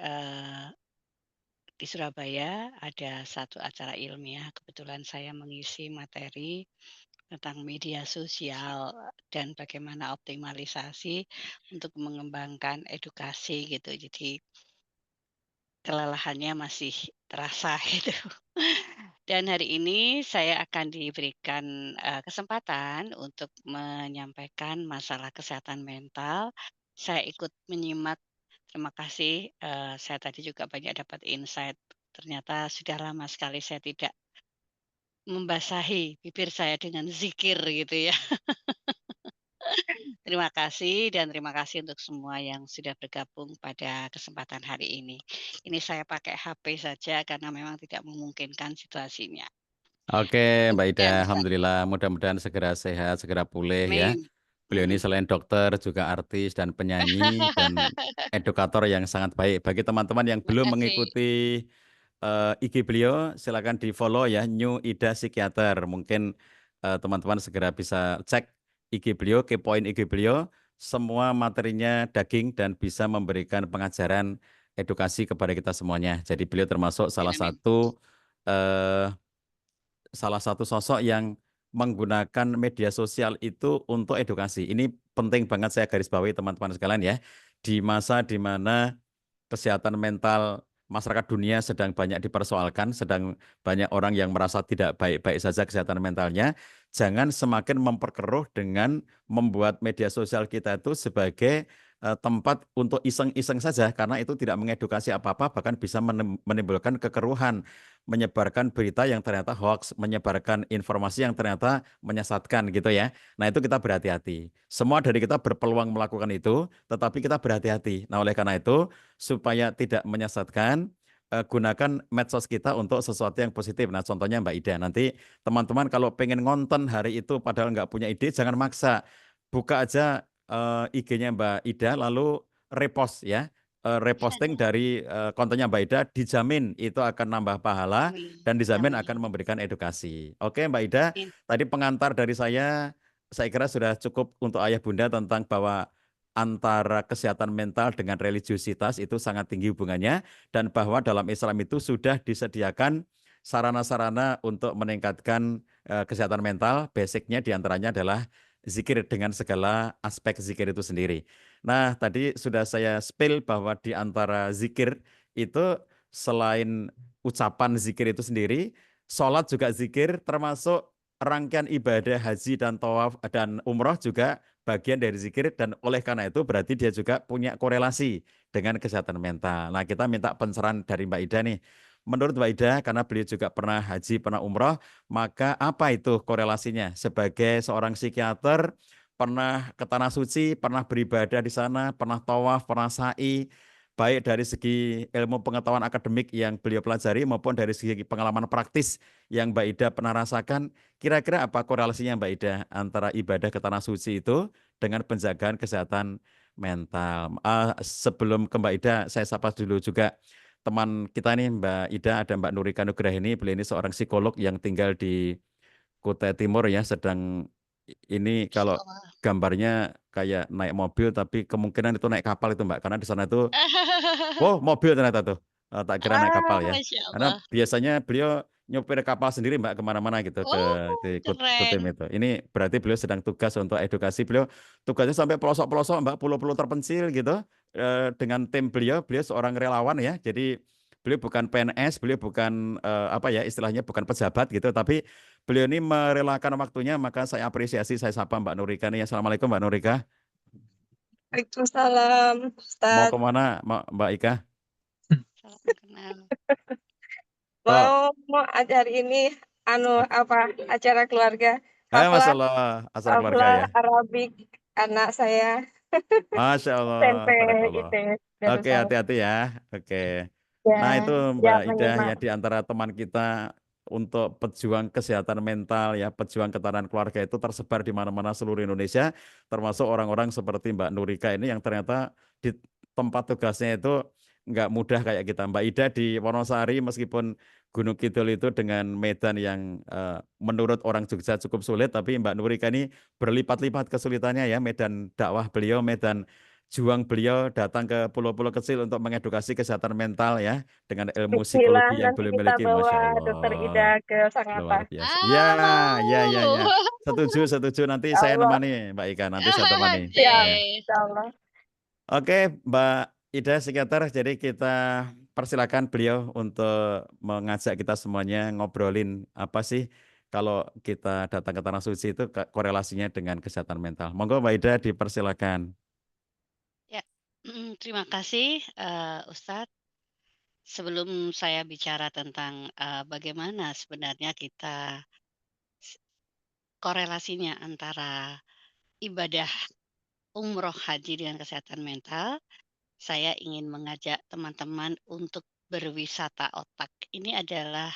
di Surabaya ada satu acara ilmiah, kebetulan saya mengisi materi tentang media sosial dan bagaimana optimalisasi untuk mengembangkan edukasi gitu. Jadi kelelahannya masih terasa gitu. Dan hari ini saya akan diberikan kesempatan untuk menyampaikan masalah kesehatan mental. Saya ikut menyimak. Terima kasih. Saya tadi juga banyak dapat insight. Ternyata sudah lama sekali saya tidak membasahi bibir saya dengan zikir gitu ya. Terima kasih dan terima kasih untuk semua yang sudah bergabung pada kesempatan hari ini. Ini saya pakai HP saja karena memang tidak memungkinkan situasinya. Oke, Mbak Ida, Demikian, Ustaz. alhamdulillah mudah-mudahan segera sehat, segera pulih ya. Amin. Beliau ini Mhm. selain dokter juga artis dan penyanyi dan edukator yang sangat baik. Bagi teman-teman yang Terima belum kasih. mengikuti IG beliau, silakan di-follow ya, New Ida Psikiater. Mungkin teman-teman segera bisa cek IG beliau, kepoin IG beliau, semua materinya daging dan bisa memberikan pengajaran edukasi kepada kita semuanya. Jadi beliau termasuk Amin, amin. eh, salah satu sosok yang menggunakan media sosial itu untuk edukasi. Ini penting banget saya garis bawahi teman-teman sekalian ya. Di masa di mana kesehatan mental masyarakat dunia sedang banyak dipersoalkan, sedang banyak orang yang merasa tidak baik-baik saja kesehatan mentalnya, jangan semakin memperkeruh dengan membuat media sosial kita itu sebagai tempat untuk iseng-iseng saja, karena itu tidak mengedukasi apa-apa, bahkan bisa menimbulkan kekeruhan, menyebarkan berita yang ternyata hoax, menyebarkan informasi yang ternyata menyesatkan gitu ya. Nah itu kita berhati-hati. Semua dari kita berpeluang melakukan itu, tetapi kita berhati-hati. Nah oleh karena itu, supaya tidak menyesatkan, gunakan medsos kita untuk sesuatu yang positif. Nah contohnya Mbak Ida, nanti teman-teman kalau pengen ngonten hari itu padahal nggak punya ide, jangan maksa. Buka aja IG-nya Mbak Ida, lalu repost ya. Reposting dari kontennya Mbak Ida, dijamin itu akan nambah pahala Amin. dan dijamin Amin. akan memberikan edukasi. Oke Mbak Ida, Amin. tadi pengantar dari saya kira sudah cukup untuk ayah bunda tentang bahwa antara kesehatan mental dengan religiusitas itu sangat tinggi hubungannya, dan bahwa dalam Islam itu sudah disediakan sarana-sarana untuk meningkatkan kesehatan mental, basicnya diantaranya adalah zikir dengan segala aspek zikir itu sendiri. Nah, tadi sudah saya spill bahwa di antara zikir itu selain ucapan zikir itu sendiri, sholat juga zikir, termasuk rangkaian ibadah haji dan tawaf dan umroh juga bagian dari zikir, dan oleh karena itu berarti dia juga punya korelasi dengan kesehatan mental. Nah, kita minta pencerahan dari Mbak Ida nih. Menurut Mbak Ida, karena beliau juga pernah haji, pernah umroh, maka apa itu korelasinya? Sebagai seorang psikiater, pernah ke Tanah Suci, pernah beribadah di sana, pernah tawaf, pernah sa'i, baik dari segi ilmu pengetahuan akademik yang beliau pelajari maupun dari segi pengalaman praktis yang Mbak Ida pernah rasakan. Kira-kira apa korelasinya Mbak Ida antara ibadah ke Tanah Suci itu dengan penjagaan kesehatan mental? Sebelum ke Mbak Ida, saya sapa dulu juga teman kita nih Mbak Ida, ada Mbak Nurika Nugrahini. Beliau ini seorang psikolog yang tinggal di Kutai Timur ya, sedang ini kalau Masyaallah. gambarnya kayak naik mobil tapi kemungkinan itu naik kapal itu Mbak, karena di sana itu oh, mobil ternyata tuh. Tak kira naik kapal ya. Karena Masyaallah. biasanya beliau nyupir kapal sendiri Mbak kemana-mana gitu ke Oh, di Kutim keren. itu. Ini berarti beliau sedang tugas untuk edukasi. Beliau tugasnya sampai pelosok-pelosok Mbak, pulau-pulau terpencil gitu. Dengan tim beliau, beliau seorang relawan ya. Jadi beliau bukan PNS, beliau bukan apa ya istilahnya bukan pejabat gitu, tapi beliau ini merelakan waktunya, maka saya apresiasi, saya sapa Mbak Nurika nih. Assalamualaikum Mbak Nurika. Waalaikumsalam, Mau Ustadz. kemana Mbak Ika? Salam kenal. Oh, Mau hari ini apa acara keluarga hafal masalah acara keluarga hafal ya. Arabik anak saya Masya Allah, SMP barakallah. itu Oke, Darussalam. hati-hati ya. Oke. Ya, Nah, itu ya Mbak Ida menyimak. ya, di antara teman kita untuk pejuang kesehatan mental ya, pejuang ketahanan keluarga itu tersebar di mana-mana seluruh Indonesia, termasuk orang-orang seperti Mbak Nurika ini yang ternyata di tempat tugasnya itu nggak mudah kayak kita. Mbak Ida di Wonosari meskipun Gunung Kidul itu dengan medan yang menurut orang Jogja cukup sulit, tapi Mbak Nurika ini berlipat-lipat kesulitannya ya, medan dakwah beliau, medan juang beliau datang ke pulau-pulau kecil untuk mengedukasi kesehatan mental ya, dengan ilmu Bismillah, psikologi yang nanti beliau kita miliki, bawa Masya Dokter Allah, Ida ke luar Sangatta. biasa. Ya, Mau. ya, ya, ya. Setuju, setuju. Nanti Ya saya Allah, nemani Mbak Ika, nanti saya temani. siap, Ya. Deh. Insya Allah. Oke, Mbak Ida psikiater, jadi kita persilakan beliau untuk mengajak kita semuanya ngobrolin apa sih kalau kita datang ke Tanah Suci itu korelasinya dengan kesehatan mental. Monggo Mbak Ida dipersilakan. Ya, terima kasih, Ustadz. Sebelum saya bicara tentang, bagaimana sebenarnya kita korelasinya antara ibadah umroh haji dengan kesehatan mental, saya ingin mengajak teman-teman untuk berwisata otak. Ini adalah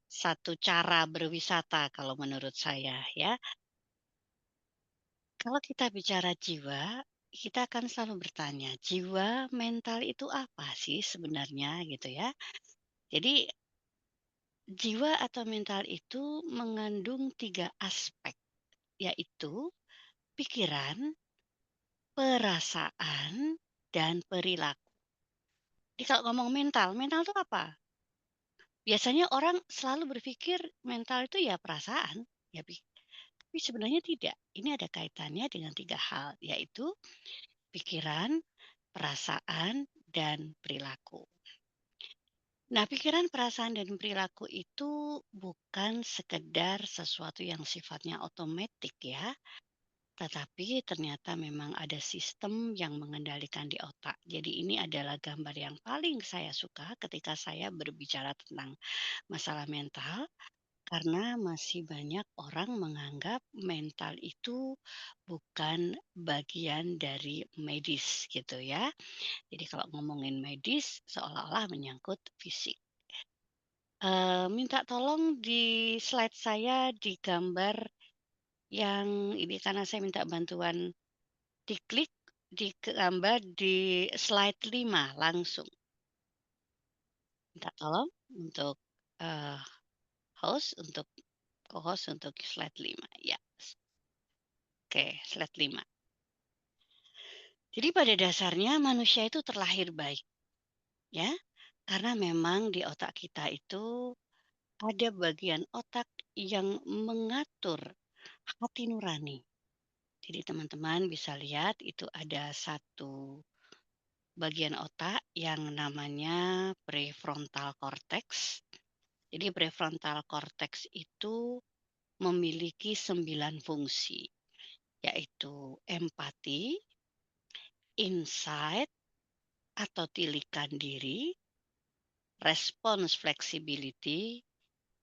satu cara berwisata kalau menurut saya ya. Kalau kita bicara jiwa, kita akan selalu bertanya, jiwa mental itu apa sih sebenarnya gitu ya. Jadi jiwa atau mental itu mengandung 3 aspek, yaitu pikiran, perasaan, dan perilaku. Jadi kalau ngomong mental, mental itu apa? Biasanya orang selalu berpikir mental itu ya perasaan, ya tapi sebenarnya tidak. Ini ada kaitannya dengan 3 hal, yaitu pikiran, perasaan, dan perilaku. Nah, pikiran, perasaan, dan perilaku itu bukan sekedar sesuatu yang sifatnya otomatik ya, tetapi ternyata memang ada sistem yang mengendalikan di otak. Jadi ini adalah gambar yang paling saya suka ketika saya berbicara tentang masalah mental, karena masih banyak orang menganggap mental itu bukan bagian dari medis gitu ya. Jadi kalau ngomongin medis seolah-olah menyangkut fisik. Minta tolong di slide saya digambar yang ini karena saya minta bantuan diklik, digambar di slide 5 langsung. Minta tolong untuk, eee, untuk co-host untuk slide 5 ya. Oke, slide 5. Jadi pada dasarnya manusia itu terlahir baik, ya. Karena memang di otak kita itu ada bagian otak yang mengatur hati nurani. Jadi teman-teman bisa lihat itu ada satu bagian otak yang namanya prefrontal cortex. Jadi prefrontal cortex itu memiliki 9 fungsi, yaitu empati, insight atau tilikan diri, response flexibility,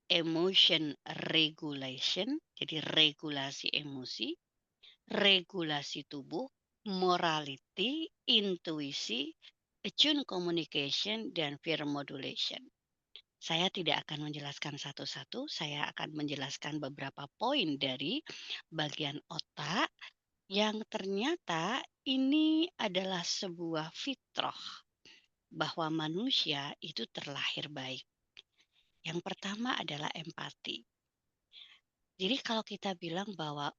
emotion regulation, jadi regulasi emosi, regulasi tubuh, morality, intuisi, attune communication, dan fear modulation. Saya tidak akan menjelaskan satu-satu, saya akan menjelaskan beberapa poin dari bagian otak yang ternyata ini adalah sebuah fitrah bahwa manusia itu terlahir baik. Yang pertama adalah empati. Jadi kalau kita bilang bahwa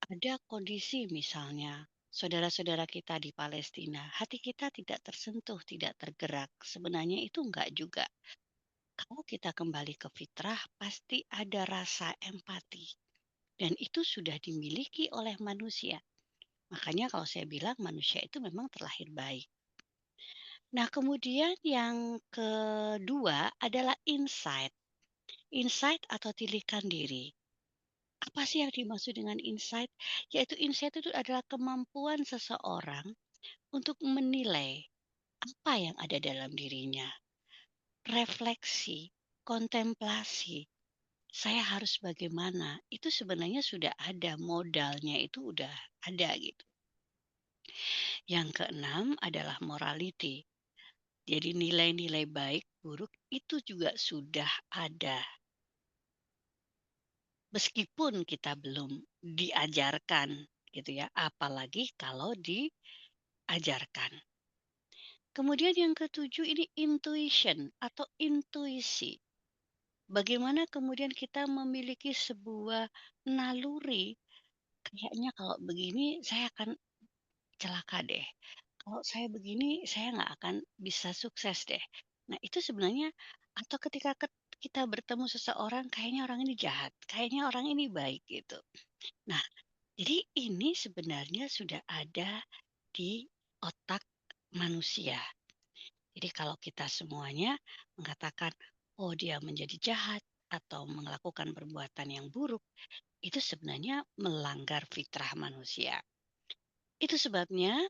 ada kondisi misalnya saudara-saudara kita di Palestina, hati kita tidak tersentuh, tidak tergerak. Sebenarnya itu enggak juga. Kalau kita kembali ke fitrah, pasti ada rasa empati. Dan itu sudah dimiliki oleh manusia. Makanya kalau saya bilang manusia itu memang terlahir baik. Nah, kemudian yang kedua adalah insight. Insight atau tilikan diri. Apa sih yang dimaksud dengan insight? Yaitu insight itu adalah kemampuan seseorang untuk menilai apa yang ada dalam dirinya. Refleksi, kontemplasi. Saya harus bagaimana? Itu sebenarnya sudah ada modalnya, itu udah ada gitu. Yang keenam adalah morality. Jadi nilai-nilai baik, buruk itu juga sudah ada. Meskipun kita belum diajarkan gitu ya, apalagi kalau diajarkan. Kemudian yang ketujuh ini intuition atau intuisi. Bagaimana kemudian kita memiliki sebuah naluri, kayaknya kalau begini saya akan celaka deh. Kalau saya begini saya nggak akan bisa sukses deh. Nah itu sebenarnya atau ketika kita bertemu seseorang kayaknya orang ini jahat, kayaknya orang ini baik gitu. Nah, jadi ini sebenarnya sudah ada di otak manusia. Jadi kalau kita semuanya mengatakan, oh dia menjadi jahat atau melakukan perbuatan yang buruk, itu sebenarnya melanggar fitrah manusia. Itu sebabnya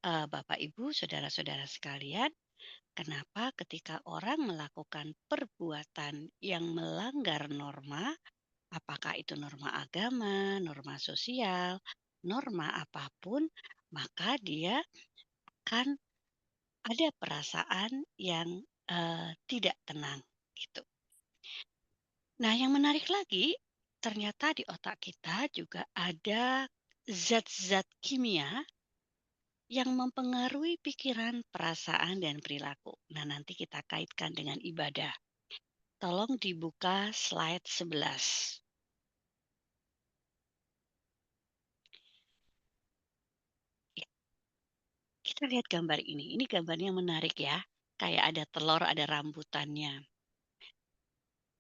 Bapak Ibu, saudara-saudara sekalian, kenapa ketika orang melakukan perbuatan yang melanggar norma, apakah itu norma agama, norma sosial, norma apapun, maka dia akan ada perasaan yang tidak tenang gitu. Nah, yang menarik lagi, ternyata di otak kita juga ada zat-zat kimia yang mempengaruhi pikiran, perasaan, dan perilaku. Nah, nanti kita kaitkan dengan ibadah. Tolong dibuka slide 11. Ya, kita lihat gambar ini. Ini gambarnya menarik ya. Kayak ada telur, ada rambutannya.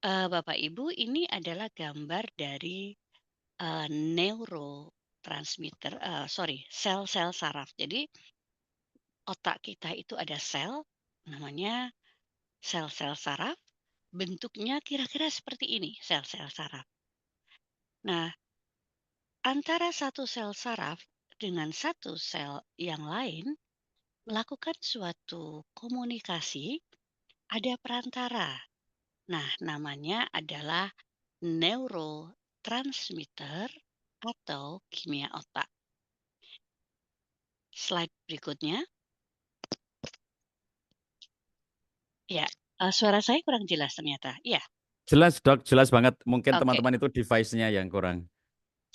Bapak Ibu, ini adalah gambar dari neurotransmitter, sel-sel saraf. Jadi otak kita itu ada sel, namanya sel-sel saraf. Bentuknya kira-kira seperti ini, sel-sel saraf. Nah, antara satu sel saraf dengan satu sel yang lain melakukan suatu komunikasi, ada perantara. Nah, namanya adalah neurotransmitter atau kimia otak. Slide berikutnya. Ya, suara saya kurang jelas ternyata. Iya. Jelas Dok, jelas banget. Mungkin Oke. teman-teman itu device-nya yang kurang.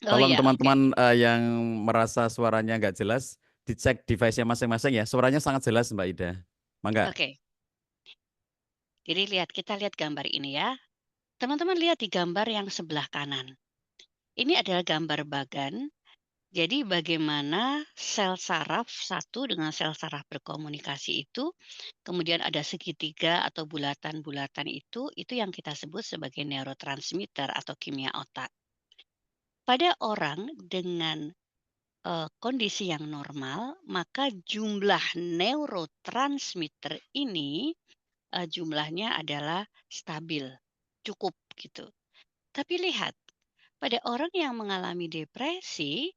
Oh Tolong ya, oke. teman-teman yang merasa suaranya nggak jelas, dicek device-nya masing-masing ya. Suaranya sangat jelas Mbak Ida. Mangga. Oke. Jadi kita lihat gambar ini ya. Teman-teman lihat di gambar yang sebelah kanan. Ini adalah gambar bagan Jadi bagaimana sel saraf satu dengan sel saraf berkomunikasi itu, kemudian ada segitiga atau bulatan-bulatan itu yang kita sebut sebagai neurotransmitter atau kimia otak. Pada orang dengan kondisi yang normal, maka jumlah neurotransmitter ini, jumlahnya adalah stabil, cukup gitu. Tapi lihat, pada orang yang mengalami depresi,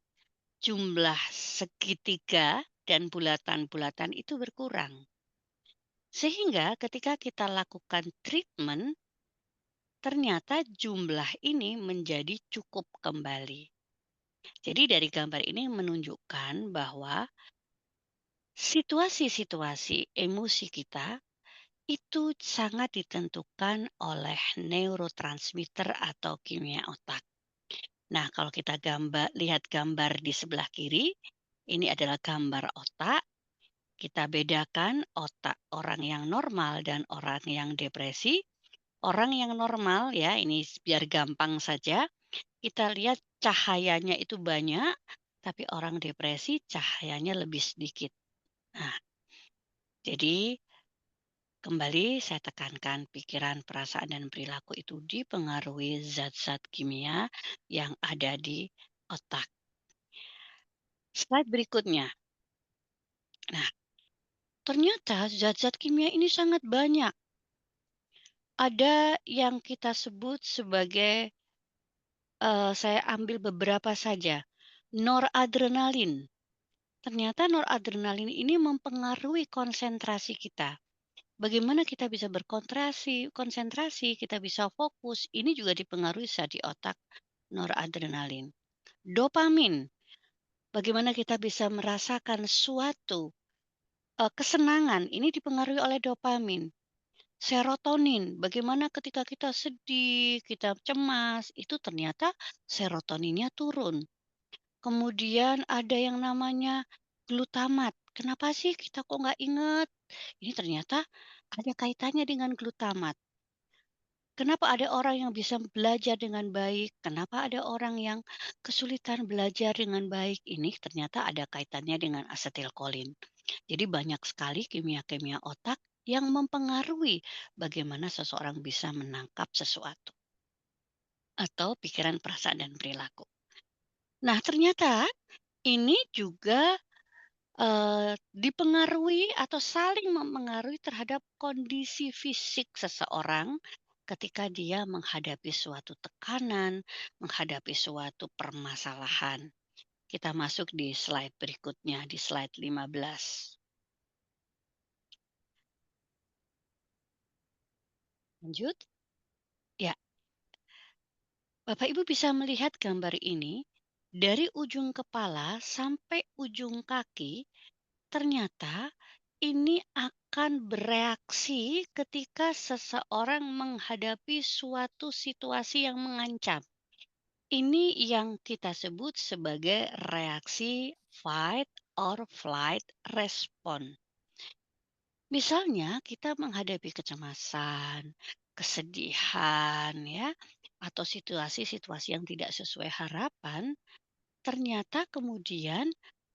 jumlah segitiga dan bulatan-bulatan itu berkurang. Sehingga ketika kita lakukan treatment, ternyata jumlah ini menjadi cukup kembali. Jadi dari gambar ini menunjukkan bahwa situasi-situasi emosi kita itu sangat ditentukan oleh neurotransmitter atau kimia otak. Nah, kalau kita lihat gambar di sebelah kiri, ini adalah gambar otak. Kita bedakan otak orang yang normal dan orang yang depresi. Orang yang normal ya, ini biar gampang saja, kita lihat cahayanya itu banyak, tapi orang depresi cahayanya lebih sedikit. Nah, jadi kembali saya tekankan pikiran, perasaan, dan perilaku itu dipengaruhi zat-zat kimia yang ada di otak. Slide berikutnya. Nah, ternyata zat-zat kimia ini sangat banyak. Ada yang kita sebut sebagai, saya ambil beberapa saja, noradrenalin. Ternyata noradrenalin ini mempengaruhi konsentrasi kita. Bagaimana kita bisa konsentrasi, kita bisa fokus, ini juga dipengaruhi zat di otak, noradrenalin. Dopamin, bagaimana kita bisa merasakan suatu, kesenangan, ini dipengaruhi oleh dopamin. Serotonin, bagaimana ketika kita sedih, kita cemas, itu ternyata serotoninnya turun. Kemudian ada yang namanya glutamat. Kenapa sih kita kok nggak inget? Ini ternyata ada kaitannya dengan glutamat. Kenapa ada orang yang bisa belajar dengan baik? Kenapa ada orang yang kesulitan belajar dengan baik? Ini ternyata ada kaitannya dengan asetilkolin. Jadi banyak sekali kimia-kimia otak yang mempengaruhi bagaimana seseorang bisa menangkap sesuatu atau pikiran, perasaan, dan perilaku. Nah, ternyata ini juga dipengaruhi atau saling mempengaruhi terhadap kondisi fisik seseorang ketika dia menghadapi suatu tekanan, menghadapi suatu permasalahan. Kita masuk di slide berikutnya, di slide 15. Lanjut. Ya, Bapak Ibu bisa melihat gambar ini, dari ujung kepala sampai ujung kaki, ternyata ini akan bereaksi ketika seseorang menghadapi suatu situasi yang mengancam. Ini yang kita sebut sebagai reaksi fight or flight response. Misalnya kita menghadapi kecemasan, kesedihan ya, atau situasi-situasi yang tidak sesuai harapan, ternyata kemudian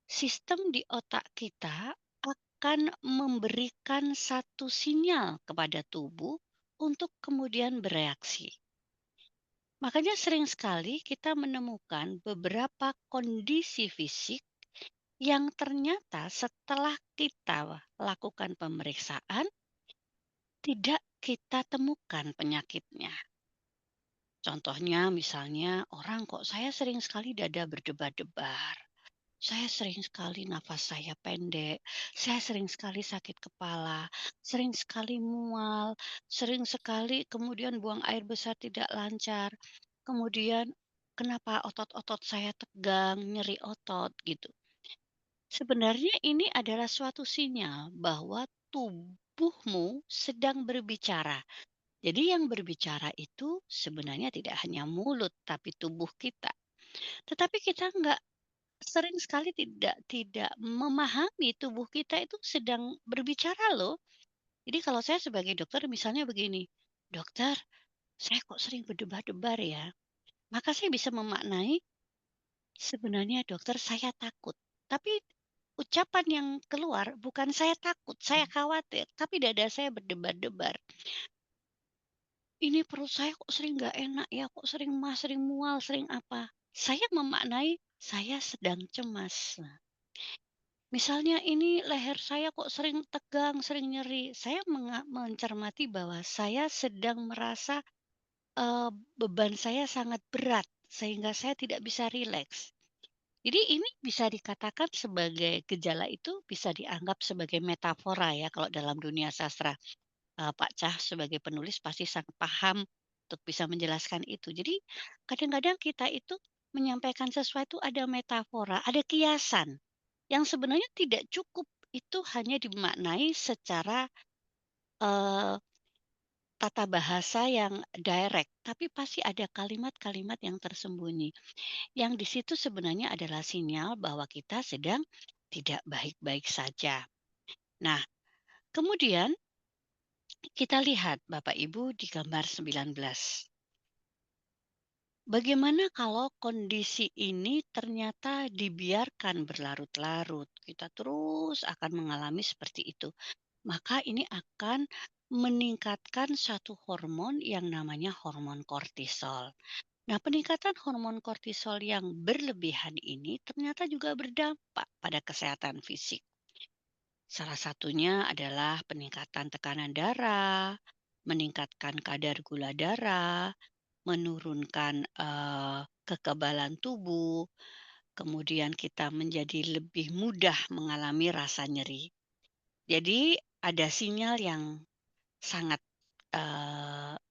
sistem di otak kita akan memberikan satu sinyal kepada tubuh untuk kemudian bereaksi. Makanya sering sekali kita menemukan beberapa kondisi fisik yang ternyata setelah kita lakukan pemeriksaan tidak kita temukan penyakitnya. Contohnya misalnya orang kok saya sering sekali dada berdebar-debar. Saya sering sekali nafas saya pendek, saya sering sekali sakit kepala, sering sekali mual, sering sekali kemudian buang air besar tidak lancar. Kemudian kenapa otot-otot saya tegang, nyeri otot gitu. Sebenarnya ini adalah suatu sinyal bahwa tubuhmu sedang berbicara. Jadi yang berbicara itu sebenarnya tidak hanya mulut tapi tubuh kita. Tetapi kita nggak sering sekali tidak memahami tubuh kita itu sedang berbicara loh. Jadi kalau saya sebagai dokter misalnya begini, "Dokter, saya kok sering berdebar-debar ya?" Maka saya bisa memaknai Sebenarnya dokter saya takut, tapi ucapan yang keluar bukan saya takut, saya khawatir, tapi dada saya berdebar-debar. Ini perut saya kok sering nggak enak ya, kok sering sering mual, sering apa. Saya memaknai saya sedang cemas. Nah, misalnya ini leher saya kok sering tegang, sering nyeri. Saya mencermati bahwa saya sedang merasa beban saya sangat berat sehingga saya tidak bisa rileks. Jadi ini bisa dikatakan sebagai gejala itu bisa dianggap sebagai metafora ya kalau dalam dunia sastra. Pak Cah sebagai penulis pasti sangat paham untuk bisa menjelaskan itu. Jadi kadang-kadang kita itu menyampaikan sesuatu ada metafora, ada kiasan yang sebenarnya tidak cukup itu hanya dimaknai secara, eee, tata bahasa yang direct, tapi pasti ada kalimat-kalimat yang tersembunyi, yang di situ sebenarnya adalah sinyal bahwa kita sedang tidak baik-baik saja. Nah, kemudian kita lihat Bapak Ibu di gambar 19. Bagaimana kalau kondisi ini ternyata dibiarkan berlarut-larut, kita terus akan mengalami seperti itu. Maka ini akan meningkatkan satu hormon yang namanya hormon kortisol. Nah, peningkatan hormon kortisol yang berlebihan ini ternyata juga berdampak pada kesehatan fisik. Salah satunya adalah peningkatan tekanan darah, meningkatkan kadar gula darah, menurunkan, kekebalan tubuh, kemudian kita menjadi lebih mudah mengalami rasa nyeri. Jadi ada sinyal yang sangat,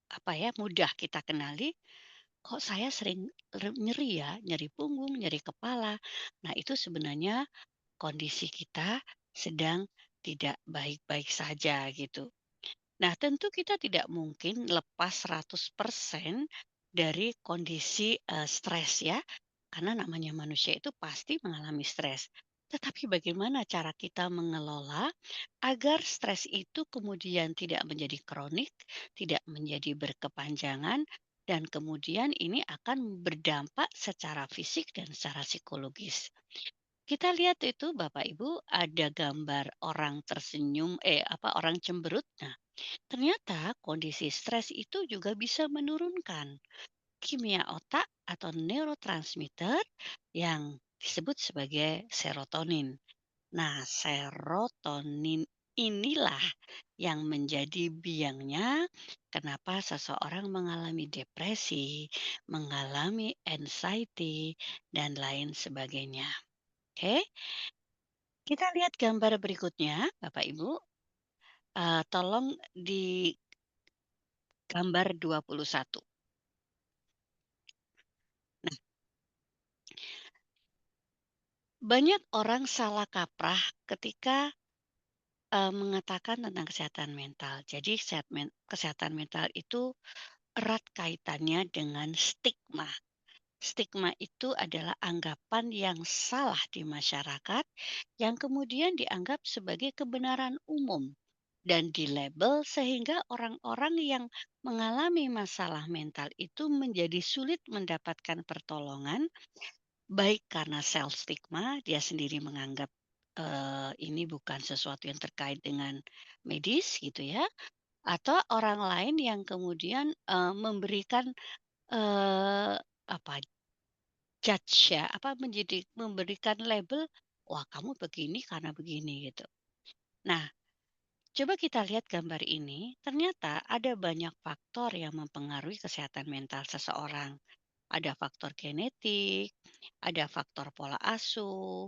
apa ya, mudah kita kenali, kok saya sering nyeri ya, nyeri punggung, nyeri kepala. Nah itu sebenarnya kondisi kita sedang tidak baik-baik saja gitu. Nah, tentu kita tidak mungkin lepas 100% dari kondisi, stres ya, karena namanya manusia itu pasti mengalami stres. Tetapi bagaimana cara kita mengelola agar stres itu kemudian tidak menjadi kronik, tidak menjadi berkepanjangan, dan kemudian ini akan berdampak secara fisik dan secara psikologis. Kita lihat itu Bapak Ibu ada gambar orang tersenyum orang cemberut. Nah, ternyata kondisi stres itu juga bisa menurunkan kimia otak atau neurotransmitter yang disebut sebagai serotonin. Nah, serotonin inilah yang menjadi biangnya kenapa seseorang mengalami depresi, mengalami anxiety, dan lain sebagainya. Oke, kita lihat gambar berikutnya, Bapak Ibu. Tolong di gambar 21. Nah, banyak orang salah kaprah ketika, mengatakan tentang kesehatan mental. Jadi kesehatan mental itu erat kaitannya dengan stigma. Stigma itu adalah anggapan yang salah di masyarakat yang kemudian dianggap sebagai kebenaran umum dan dilabel sehingga orang-orang yang mengalami masalah mental itu menjadi sulit mendapatkan pertolongan, baik karena self stigma, dia sendiri menganggap, ini bukan sesuatu yang terkait dengan medis gitu ya, atau orang lain yang kemudian, memberikan, eee, apa, judge ya, memberikan label, "Wah kamu begini karena begini," gitu. Nah, coba kita lihat gambar ini, ternyata ada banyak faktor yang mempengaruhi kesehatan mental seseorang. Ada faktor genetik, ada faktor pola asuh,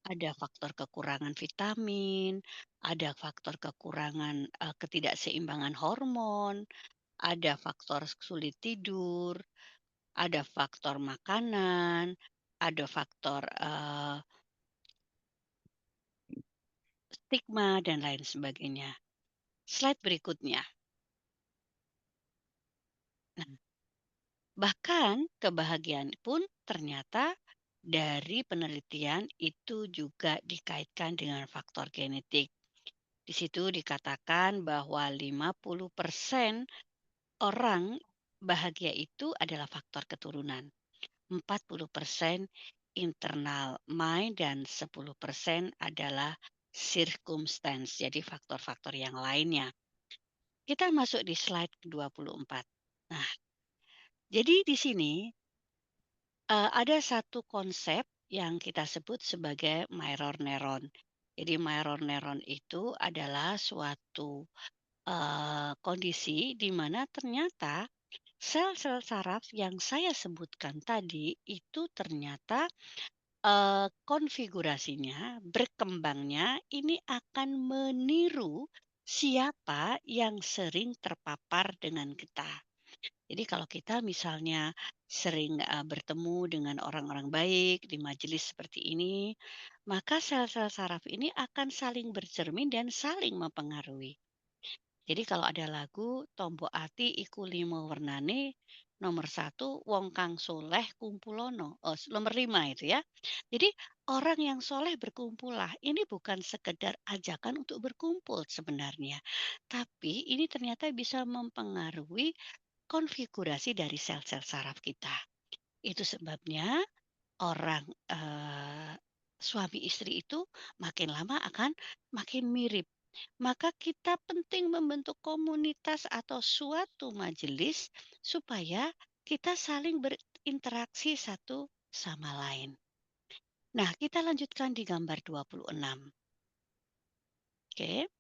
ada faktor kekurangan vitamin, ada faktor kekurangan ketidakseimbangan hormon, ada faktor sulit tidur, ada faktor makanan, ada faktor stigma, dan lain sebagainya. Slide berikutnya. Nah, bahkan kebahagiaan pun ternyata dari penelitian itu juga dikaitkan dengan faktor genetik. Di situ dikatakan bahwa 50% orang bahagia itu adalah faktor keturunan. 40% internal mind dan 10% adalah circumstance, jadi faktor-faktor yang lainnya. Kita masuk di slide ke-24. Nah, jadi di sini ada satu konsep yang kita sebut sebagai mirror neuron. Jadi mirror neuron itu adalah suatu kondisi di mana ternyata sel-sel saraf yang saya sebutkan tadi itu ternyata konfigurasinya, berkembangnya ini akan meniru siapa yang sering terpapar dengan kita. Jadi kalau kita misalnya sering bertemu dengan orang-orang baik di majelis seperti ini, maka sel-sel saraf ini akan saling bercermin dan saling mempengaruhi. Jadi kalau ada lagu Tombo Ati Iku Limo Wernane, nomor 1 Wong Kang Soleh Kumpulono. Oh, nomor 5 itu ya. Jadi orang yang soleh berkumpullah. Ini bukan sekedar ajakan untuk berkumpul sebenarnya. Tapi ini ternyata bisa mempengaruhi konfigurasi dari sel-sel saraf kita. Itu sebabnya orang suami istri itu makin lama akan makin mirip. Maka kita penting membentuk komunitas atau suatu majelis supaya kita saling berinteraksi satu sama lain. Nah, kita lanjutkan di gambar 26. Oke.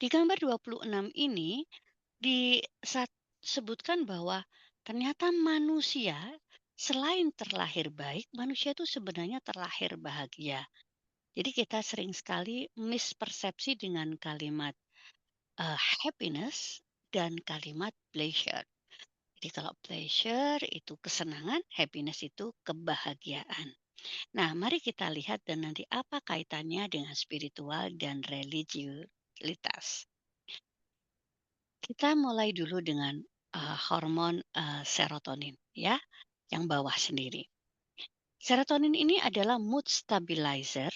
Di gambar 26 ini disebutkan bahwa ternyata manusia selain terlahir baik, manusia itu sebenarnya terlahir bahagia. Jadi kita sering sekali mispersepsi dengan kalimat happiness dan kalimat pleasure. Jadi kalau pleasure itu kesenangan, happiness itu kebahagiaan. Nah, mari kita lihat dan nanti apa kaitannya dengan spiritual dan religiulitas. Kita mulai dulu dengan hormon serotonin ya, yang bawah sendiri. Serotonin ini adalah mood stabilizer.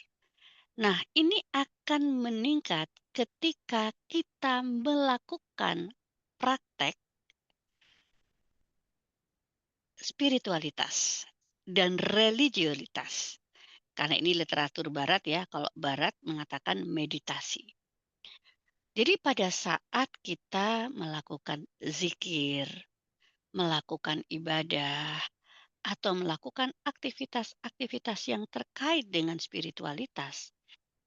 Nah, ini akan meningkat ketika kita melakukan praktek spiritualitas dan religiulitas. Karena ini literatur barat ya, kalau barat mengatakan meditasi. Jadi pada saat kita melakukan zikir, melakukan ibadah, atau melakukan aktivitas-aktivitas yang terkait dengan spiritualitas,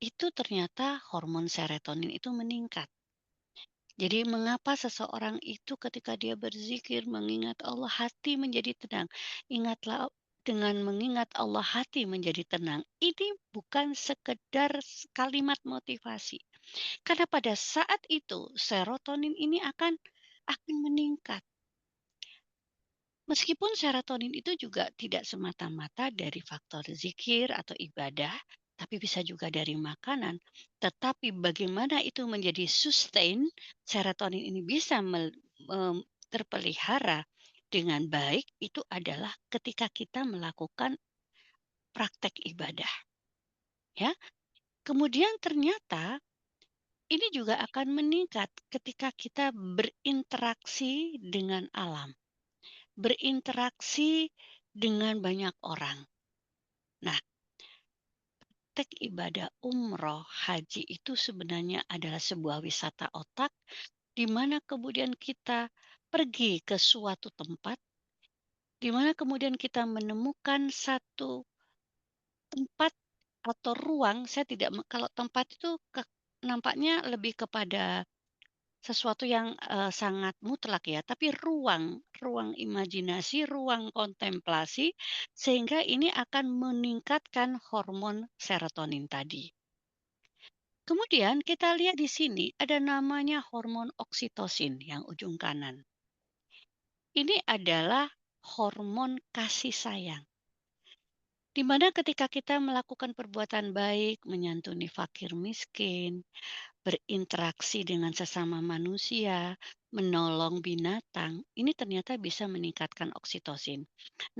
itu ternyata hormon serotonin itu meningkat. Jadi mengapa seseorang itu ketika dia berzikir mengingat Allah hati menjadi tenang. Ingatlah dengan mengingat Allah hati menjadi tenang. Ini bukan sekedar kalimat motivasi. Karena pada saat itu serotonin ini akan meningkat. Meskipun serotonin itu juga tidak semata-mata dari faktor zikir atau ibadah, tapi bisa juga dari makanan. Tetapi bagaimana itu menjadi sustain, serotonin ini bisa terpelihara dengan baik, itu adalah ketika kita melakukan praktek ibadah. Ya, kemudian ternyata ini juga akan meningkat ketika kita berinteraksi dengan alam. Berinteraksi dengan banyak orang. Nah, praktek ibadah umroh, haji itu sebenarnya adalah sebuah wisata otak di mana kemudian kita pergi ke suatu tempat, di mana kemudian kita menemukan satu tempat atau ruang, saya tidak kalau tempat itu nampaknya lebih kepada sesuatu yang sangat mutlak ya, tapi ruang imajinasi, ruang kontemplasi, sehingga ini akan meningkatkan hormon serotonin tadi. Kemudian kita lihat di sini ada namanya hormon oksitosin yang ujung kanan. Ini adalah hormon kasih sayang. Di mana ketika kita melakukan perbuatan baik, menyantuni fakir miskin, berinteraksi dengan sesama manusia, menolong binatang, ini ternyata bisa meningkatkan oksitosin.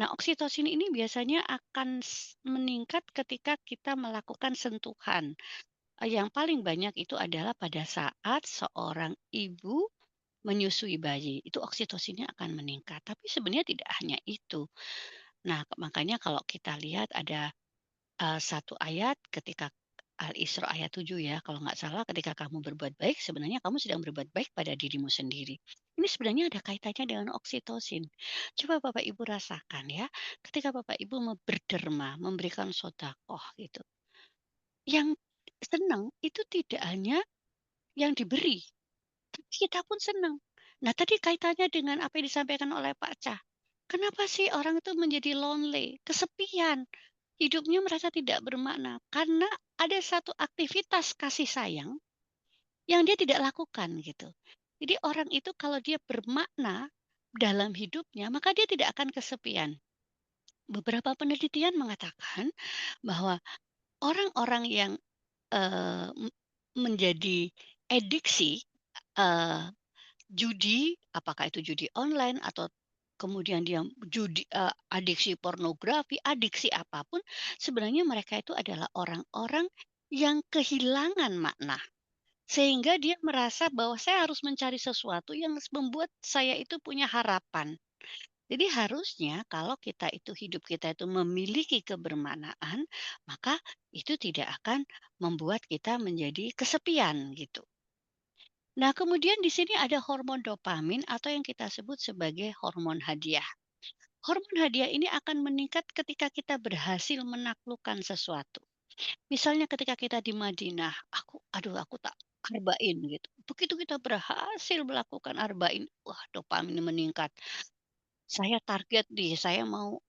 Nah, oksitosin ini biasanya akan meningkat ketika kita melakukan sentuhan. Yang paling banyak itu adalah pada saat seorang ibu menyusui bayi, itu oksitosinnya akan meningkat. Tapi sebenarnya tidak hanya itu. Nah, makanya kalau kita lihat ada satu ayat ketika Al-Isra ayat 7 ya, kalau nggak salah ketika kamu berbuat baik, sebenarnya kamu sedang berbuat baik pada dirimu sendiri. Ini sebenarnya ada kaitannya dengan oksitosin. Coba Bapak Ibu rasakan ya, ketika Bapak Ibu berderma, memberikan sedekah gitu. Yang senang itu tidak hanya yang diberi, tapi kita pun senang. Nah, tadi kaitannya dengan apa yang disampaikan oleh Pak Cah. Kenapa sih orang itu menjadi lonely, kesepian? Hidupnya merasa tidak bermakna karena ada satu aktivitas kasih sayang yang dia tidak lakukan gitu. Jadi orang itu kalau dia bermakna dalam hidupnya, maka dia tidak akan kesepian. Beberapa penelitian mengatakan bahwa orang-orang yang menjadi adiksi eh, judi, apakah itu judi online atau kemudian dia judi adiksi pornografi, adiksi apapun, sebenarnya mereka itu adalah orang-orang yang kehilangan makna. Sehingga dia merasa bahwa saya harus mencari sesuatu yang membuat saya itu punya harapan. Jadi harusnya kalau kita itu hidup kita itu memiliki kebermaknaan, maka itu tidak akan membuat kita menjadi kesepian gitu. Nah, kemudian di sini ada hormon dopamin atau yang kita sebut sebagai hormon hadiah. Hormon hadiah ini akan meningkat ketika kita berhasil menaklukkan sesuatu. Misalnya ketika kita di Madinah, aku tak arba'in gitu. Begitu kita berhasil melakukan arba'in, wah dopamin meningkat. Saya target nih, saya mau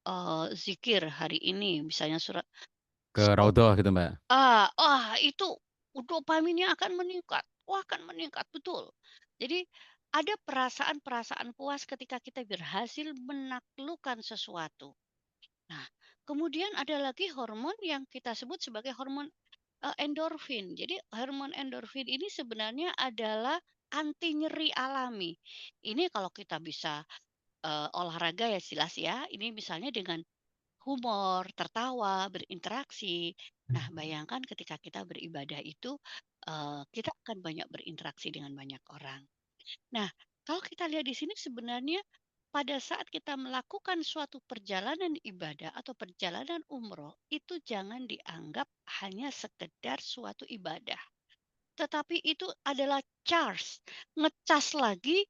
zikir hari ini, misalnya surat Ke raudhah gitu, Mbak? Itu dopaminnya akan meningkat. Wah, akan meningkat, betul. Jadi ada perasaan-perasaan puas ketika kita berhasil menaklukkan sesuatu. Nah, kemudian ada lagi hormon yang kita sebut sebagai hormon endorfin. Jadi hormon endorfin ini sebenarnya adalah anti nyeri alami. Ini kalau kita bisa olahraga ya jelas ya. Ini misalnya dengan humor, tertawa, berinteraksi. Nah, bayangkan ketika kita beribadah itu, kita akan banyak berinteraksi dengan banyak orang. Nah, kalau kita lihat di sini sebenarnya pada saat kita melakukan suatu perjalanan ibadah atau perjalanan umroh, itu jangan dianggap hanya sekedar suatu ibadah. Tetapi itu adalah charge, ngecas lagi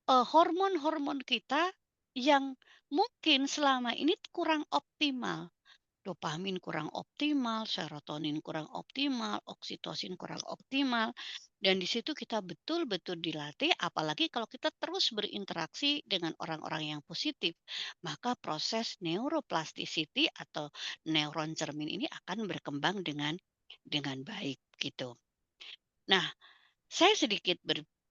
hormon-hormon kita yang mungkin selama ini kurang optimal. Dopamin kurang optimal, serotonin kurang optimal, oksitosin kurang optimal, dan di situ kita betul-betul dilatih, apalagi kalau kita terus berinteraksi dengan orang-orang yang positif, maka proses neuroplasticity atau neuron cermin ini akan berkembang dengan baik gitu. Nah, saya sedikit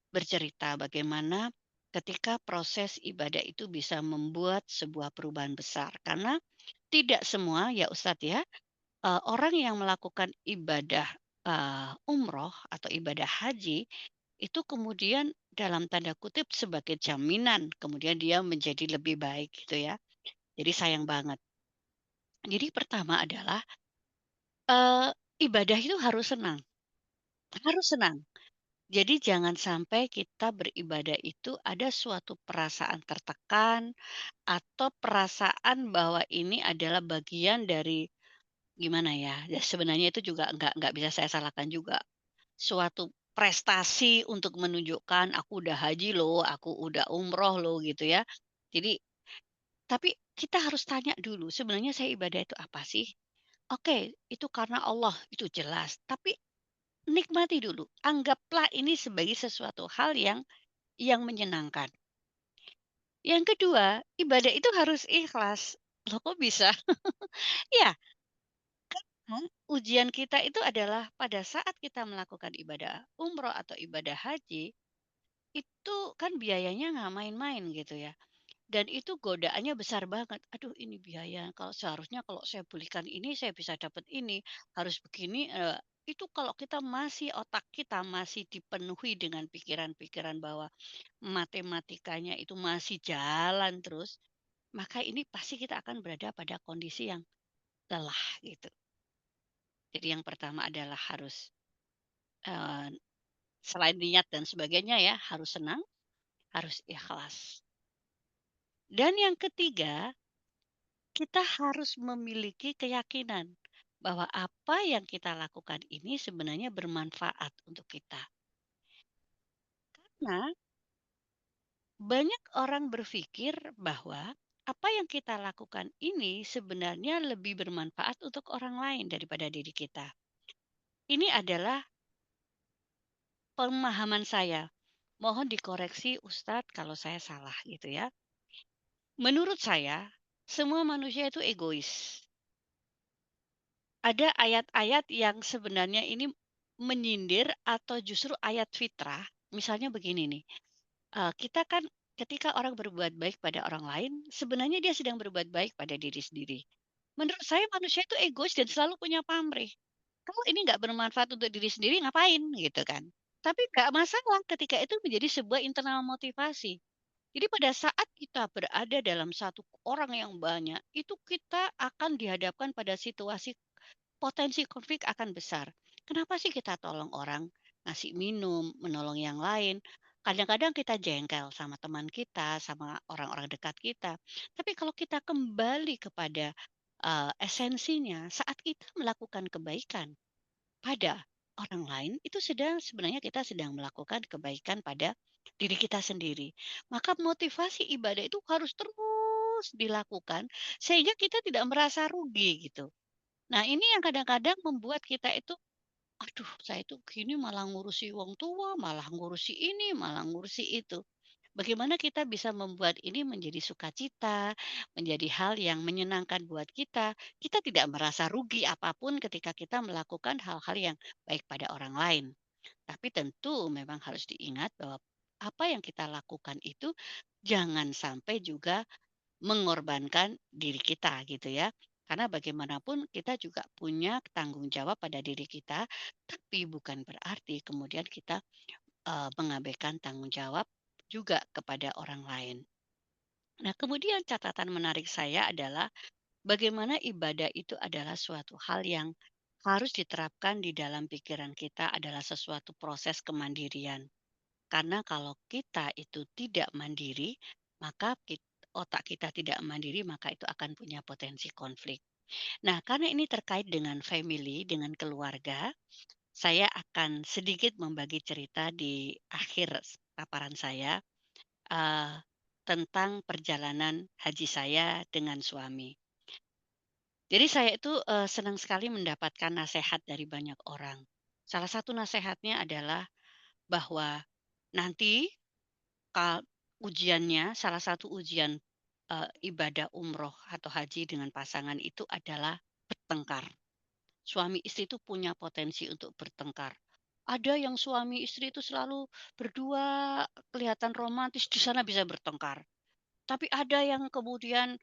bercerita bagaimana ketika proses ibadah itu bisa membuat sebuah perubahan besar, karena tidak semua ya Ustadz ya, orang yang melakukan ibadah, umroh atau ibadah haji, itu kemudian dalam tanda kutip sebagai jaminan kemudian dia menjadi lebih baik gitu ya. Jadi sayang banget. Jadi pertama adalah, eee, ibadah itu harus senang. Jadi jangan sampai kita beribadah itu ada suatu perasaan tertekan atau perasaan bahwa ini adalah bagian dari gimana ya, ya sebenarnya itu juga nggak bisa saya salahkan juga. Suatu prestasi untuk menunjukkan, "Aku udah haji loh, aku udah umroh loh," gitu ya. Jadi tapi kita harus tanya dulu, sebenarnya saya ibadah itu apa sih? Oke, itu karena Allah, itu jelas. Tapi nikmati dulu, anggaplah ini sebagai sesuatu hal yang menyenangkan. Yang kedua, ibadah itu harus ikhlas. Loh kok bisa? Ya, ujian kita itu adalah pada saat kita melakukan ibadah umroh atau ibadah haji, itu kan biayanya nggak main-main gitu ya. Dan itu godaannya besar banget. Aduh ini biaya, kalau seharusnya kalau saya belikan ini saya bisa dapat ini, harus begini. Itu kalau kita masih otak kita masih dipenuhi dengan pikiran-pikiran bahwa matematikanya itu masih jalan terus, maka ini pasti kita akan berada pada kondisi yang lelah gitu. Jadi yang pertama adalah harus eh, selain niat dan sebagainya ya, harus senang, harus ikhlas. Dan yang ketiga, kita harus memiliki keyakinan bahwa apa yang kita lakukan ini sebenarnya bermanfaat untuk kita. Nah, banyak orang berpikir bahwa apa yang kita lakukan ini sebenarnya lebih bermanfaat untuk orang lain daripada diri kita. Ini adalah pemahaman saya. Mohon dikoreksi Ustadz kalau saya salah gitu ya. Menurut saya, semua manusia itu egois. Ada ayat-ayat yang sebenarnya ini menyindir atau justru ayat fitrah. Misalnya begini nih, kita kan ketika orang berbuat baik pada orang lain, sebenarnya dia sedang berbuat baik pada diri sendiri. Menurut saya manusia itu egois dan selalu punya pamrih. Kalau ini nggak bermanfaat untuk diri sendiri ngapain gitu kan. Tapi nggak masalah ketika itu menjadi sebuah internal motivasi. Jadi pada saat kita berada dalam satu orang yang banyak, itu kita akan dihadapkan pada situasi potensi konflik akan besar. Kenapa sih kita tolong orang, ngasih minum, menolong yang lain? Kadang-kadang kita jengkel sama teman kita, sama orang-orang dekat kita. Tapi kalau kita kembali kepada esensinya, saat kita melakukan kebaikan pada orang lain, itu sebenarnya kita sedang melakukan kebaikan pada diri kita sendiri. Maka motivasi ibadah itu harus terus dilakukan sehingga kita tidak merasa rugi gitu. Nah, ini yang kadang-kadang membuat kita itu, "Aduh, saya itu gini malah ngurusi wong tua, malah ngurusi ini, malah ngurusi itu." Bagaimana kita bisa membuat ini menjadi sukacita, menjadi hal yang menyenangkan buat kita. Kita tidak merasa rugi apapun ketika kita melakukan hal-hal yang baik pada orang lain. Tapi tentu memang harus diingat bahwa apa yang kita lakukan itu jangan sampai juga mengorbankan diri kita gitu ya. Karena bagaimanapun kita juga punya tanggung jawab pada diri kita, tapi bukan berarti kemudian kita mengabaikan tanggung jawab juga kepada orang lain. Nah, kemudian catatan menarik saya adalah bagaimana ibadah itu adalah suatu hal yang harus diterapkan di dalam pikiran kita adalah sesuatu proses kemandirian. Karena kalau kita itu tidak mandiri, maka otak kita tidak mandiri, maka itu akan punya potensi konflik. Nah, karena ini terkait dengan family, dengan keluarga, saya akan sedikit membagi cerita di akhir paparan saya eh, tentang perjalanan haji saya dengan suami. Jadi saya itu senang sekali mendapatkan nasihat dari banyak orang. Salah satu nasihatnya adalah bahwa nanti ujiannya, salah satu ujian ibadah umroh atau haji dengan pasangan itu adalah bertengkar. Suami istri itu punya potensi untuk bertengkar. Ada yang suami istri itu selalu berdua kelihatan romantis, di sana bisa bertengkar. Tapi ada yang kemudian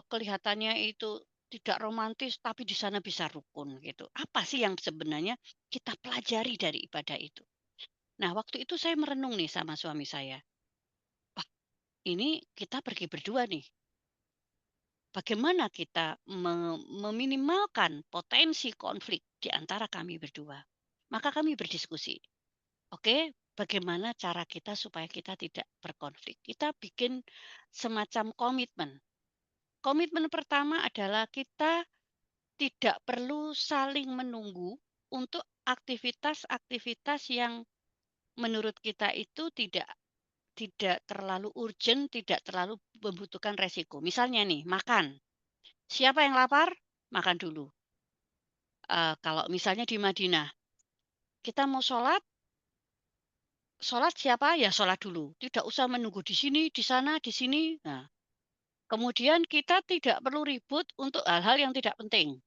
kelihatannya itu tidak romantis, tapi di sana bisa rukun gitu. Apa sih yang sebenarnya kita pelajari dari ibadah itu? Nah, waktu itu saya merenung nih sama suami saya. Wah, ini kita pergi berdua nih. Bagaimana kita meminimalkan potensi konflik di antara kami berdua? Maka kami berdiskusi. Oke, bagaimana cara kita supaya kita tidak berkonflik? Kita bikin semacam komitmen. Komitmen pertama adalah kita tidak perlu saling menunggu untuk aktivitas-aktivitas yang menurut kita itu tidak terlalu urgent, tidak terlalu membutuhkan resiko. Misalnya nih, makan. Siapa yang lapar? Makan dulu. Kalau misalnya di Madinah, kita mau sholat, sholat siapa? Ya sholat dulu. Tidak usah menunggu di sini, di sana, di sini. Nah, kemudian kita tidak perlu ribut untuk hal-hal yang tidak penting.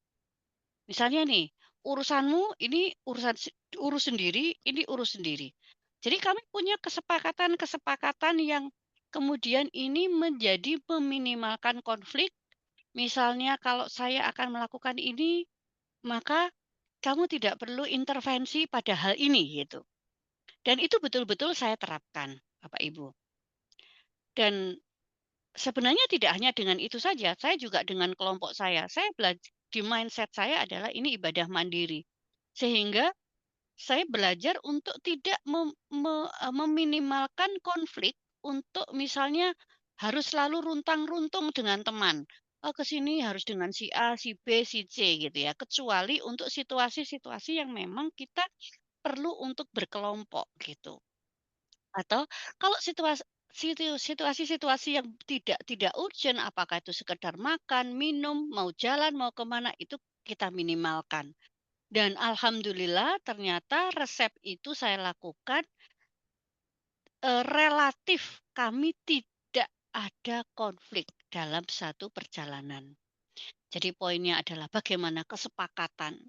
Misalnya nih, urusanmu ini urus sendiri, ini urus sendiri. Jadi kami punya kesepakatan-kesepakatan yang kemudian ini menjadi meminimalkan konflik. Misalnya kalau saya akan melakukan ini, maka kamu tidak perlu intervensi pada hal ini gitu. Dan itu betul-betul saya terapkan, Bapak Ibu. Dan sebenarnya tidak hanya dengan itu saja, saya juga dengan kelompok saya. Saya belajar di mindset saya adalah ini ibadah mandiri. Sehingga saya belajar untuk tidak meminimalkan konflik untuk misalnya harus selalu runtang-runtung dengan teman. ke sini harus dengan si A, si B, si C gitu ya. Kecuali untuk situasi-situasi yang memang kita perlu untuk berkelompok gitu. Atau kalau situasi-situasi yang tidak urgent, apakah itu sekedar makan, minum, mau jalan, mau kemana itu kita minimalkan. Dan alhamdulillah ternyata resep itu saya lakukan, relatif kami tidak ada konflik dalam satu perjalanan. Jadi poinnya adalah bagaimana kesepakatan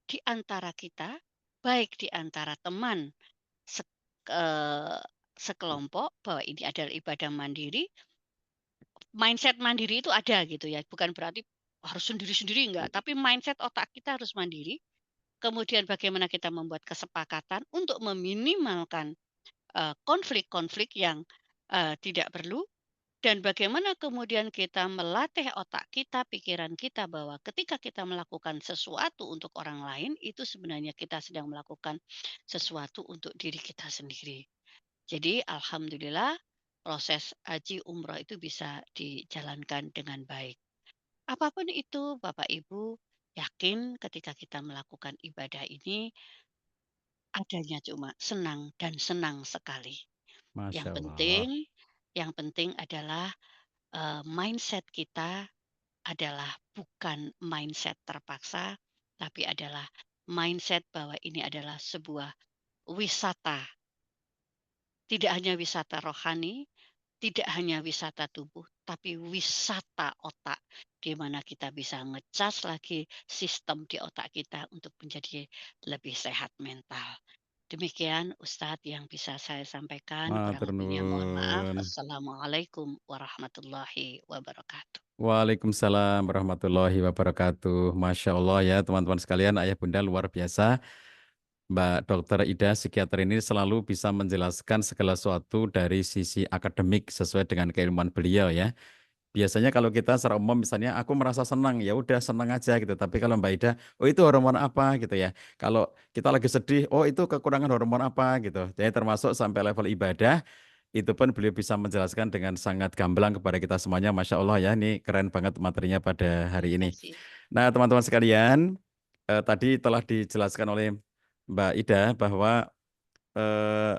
di antara kita, baik di antara teman sek eee, sekelompok bahwa ini adalah ibadah mandiri, mindset mandiri itu ada gitu ya, bukan berarti harus sendiri-sendiri enggak, tapi mindset otak kita harus mandiri, kemudian bagaimana kita membuat kesepakatan untuk meminimalkan, konflik-konflik yang, tidak perlu dan bagaimana kemudian kita melatih otak kita, pikiran kita bahwa ketika kita melakukan sesuatu untuk orang lain, itu sebenarnya kita sedang melakukan sesuatu untuk diri kita sendiri. Jadi alhamdulillah proses haji umroh itu bisa dijalankan dengan baik. Apapun itu Bapak Ibu, yakin ketika kita melakukan ibadah ini adanya cuma senang dan senang sekali. Yang Masya penting Allah. yang penting adalah mindset kita adalah bukan mindset terpaksa, tapi adalah mindset bahwa ini adalah sebuah wisata. Tidak hanya wisata rohani, tidak hanya wisata tubuh, tapi wisata otak, di mana kita bisa ngecas lagi sistem di otak kita untuk menjadi lebih sehat mental. Demikian Ustadz yang bisa saya sampaikan, kurang Matur lebihnya mohon maaf. nuwun. Assalamualaikum warahmatullahi wabarakatuh. Waalaikumsalam warahmatullahi wabarakatuh. Masya Allah ya teman-teman sekalian, ayah bunda luar biasa. Mbak Dokter Ida, psikiater ini selalu bisa menjelaskan segala sesuatu dari sisi akademik sesuai dengan keilmuan beliau ya. Biasanya kalau kita secara umum misalnya aku merasa senang, ya udah senang aja gitu. Tapi kalau Mbak Ida, oh itu hormon apa gitu ya. Kalau kita lagi sedih, oh itu kekurangan hormon apa gitu. Jadi termasuk sampai level ibadah, itu pun beliau bisa menjelaskan dengan sangat gamblang kepada kita semuanya. Masya Allah ya, ini keren banget materinya pada hari Terima ini. kasih. Nah teman-teman sekalian, tadi telah dijelaskan oleh Mbak Ida bahwa eh,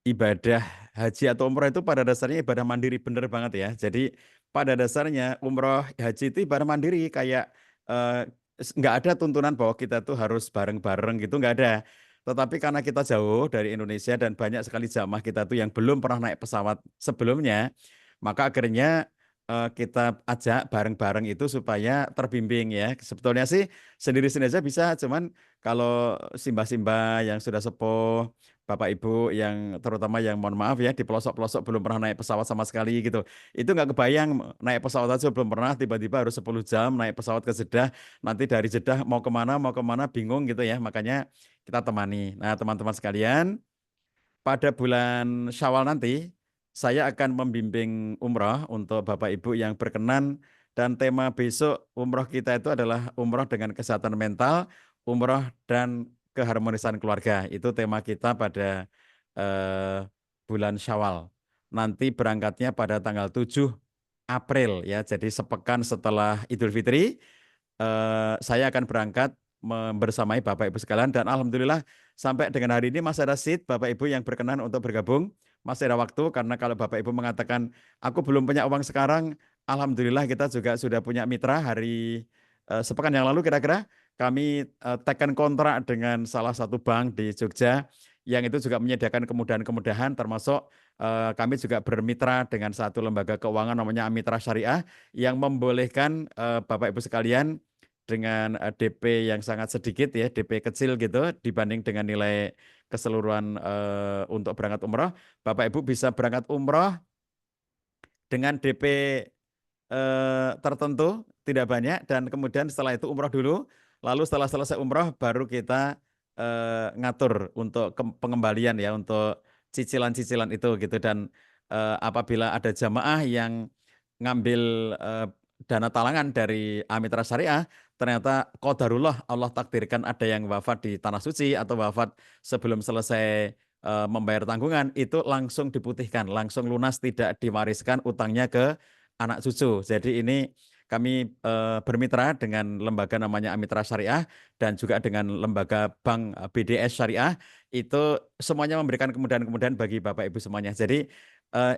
ibadah haji atau umroh itu pada dasarnya ibadah mandiri, bener banget ya. Jadi pada dasarnya umroh haji itu ibadah mandiri, kayak eh, nggak ada tuntunan bahwa kita tuh harus bareng-bareng gitu, nggak ada. Tetapi karena kita jauh dari Indonesia dan banyak sekali jamaah kita tuh yang belum pernah naik pesawat sebelumnya, maka akhirnya kita ajak bareng-bareng itu supaya terbimbing ya. Sebetulnya sih sendiri-sendiri aja bisa, cuman kalau simbah-simbah yang sudah sepuh, Bapak Ibu yang terutama yang mohon maaf ya di pelosok-pelosok belum pernah naik pesawat sama sekali gitu. Itu nggak kebayang naik pesawat aja belum pernah, tiba-tiba harus 10 jam naik pesawat ke Jeddah, nanti dari Jeddah mau kemana bingung gitu ya. Makanya kita temani. Nah teman-teman sekalian, pada bulan Syawal nanti, saya akan membimbing umroh untuk Bapak Ibu yang berkenan dan tema besok umroh kita itu adalah umroh dengan kesehatan mental, umroh dan keharmonisan keluarga. Itu tema kita pada eh, bulan Syawal. Nanti berangkatnya pada tanggal 7 April ya, jadi sepekan setelah Idul Fitri saya akan berangkat bersamai Bapak Ibu sekalian dan alhamdulillah sampai dengan hari ini masih ada seat Bapak Ibu yang berkenan untuk bergabung. Masih ada waktu karena kalau Bapak Ibu mengatakan aku belum punya uang sekarang, alhamdulillah kita juga sudah punya mitra hari sepekan yang lalu kira-kira kami tekan kontrak dengan salah satu bank di Jogja yang itu juga menyediakan kemudahan-kemudahan termasuk kami juga bermitra dengan satu lembaga keuangan namanya Amitra Syariah yang membolehkan Bapak Ibu sekalian dengan DP yang sangat sedikit ya, DP kecil gitu dibanding dengan nilai keseluruhan untuk berangkat umroh, Bapak Ibu bisa berangkat umroh dengan DP tertentu, tidak banyak, dan kemudian setelah itu umroh dulu, lalu setelah selesai umroh baru kita ngatur untuk pengembalian ya, untuk cicilan-cicilan itu gitu. Dan apabila ada jamaah yang ngambil dana talangan dari Amitra Syariah, ternyata qadarullah Allah takdirkan ada yang wafat di Tanah Suci atau wafat sebelum selesai membayar tanggungan, itu langsung diputihkan, langsung lunas, tidak diwariskan utangnya ke anak cucu. Jadi ini kami bermitra dengan lembaga namanya Amitra Syariah dan juga dengan lembaga Bank BDS Syariah, itu semuanya memberikan kemudahan-kemudahan bagi Bapak Ibu semuanya. Jadi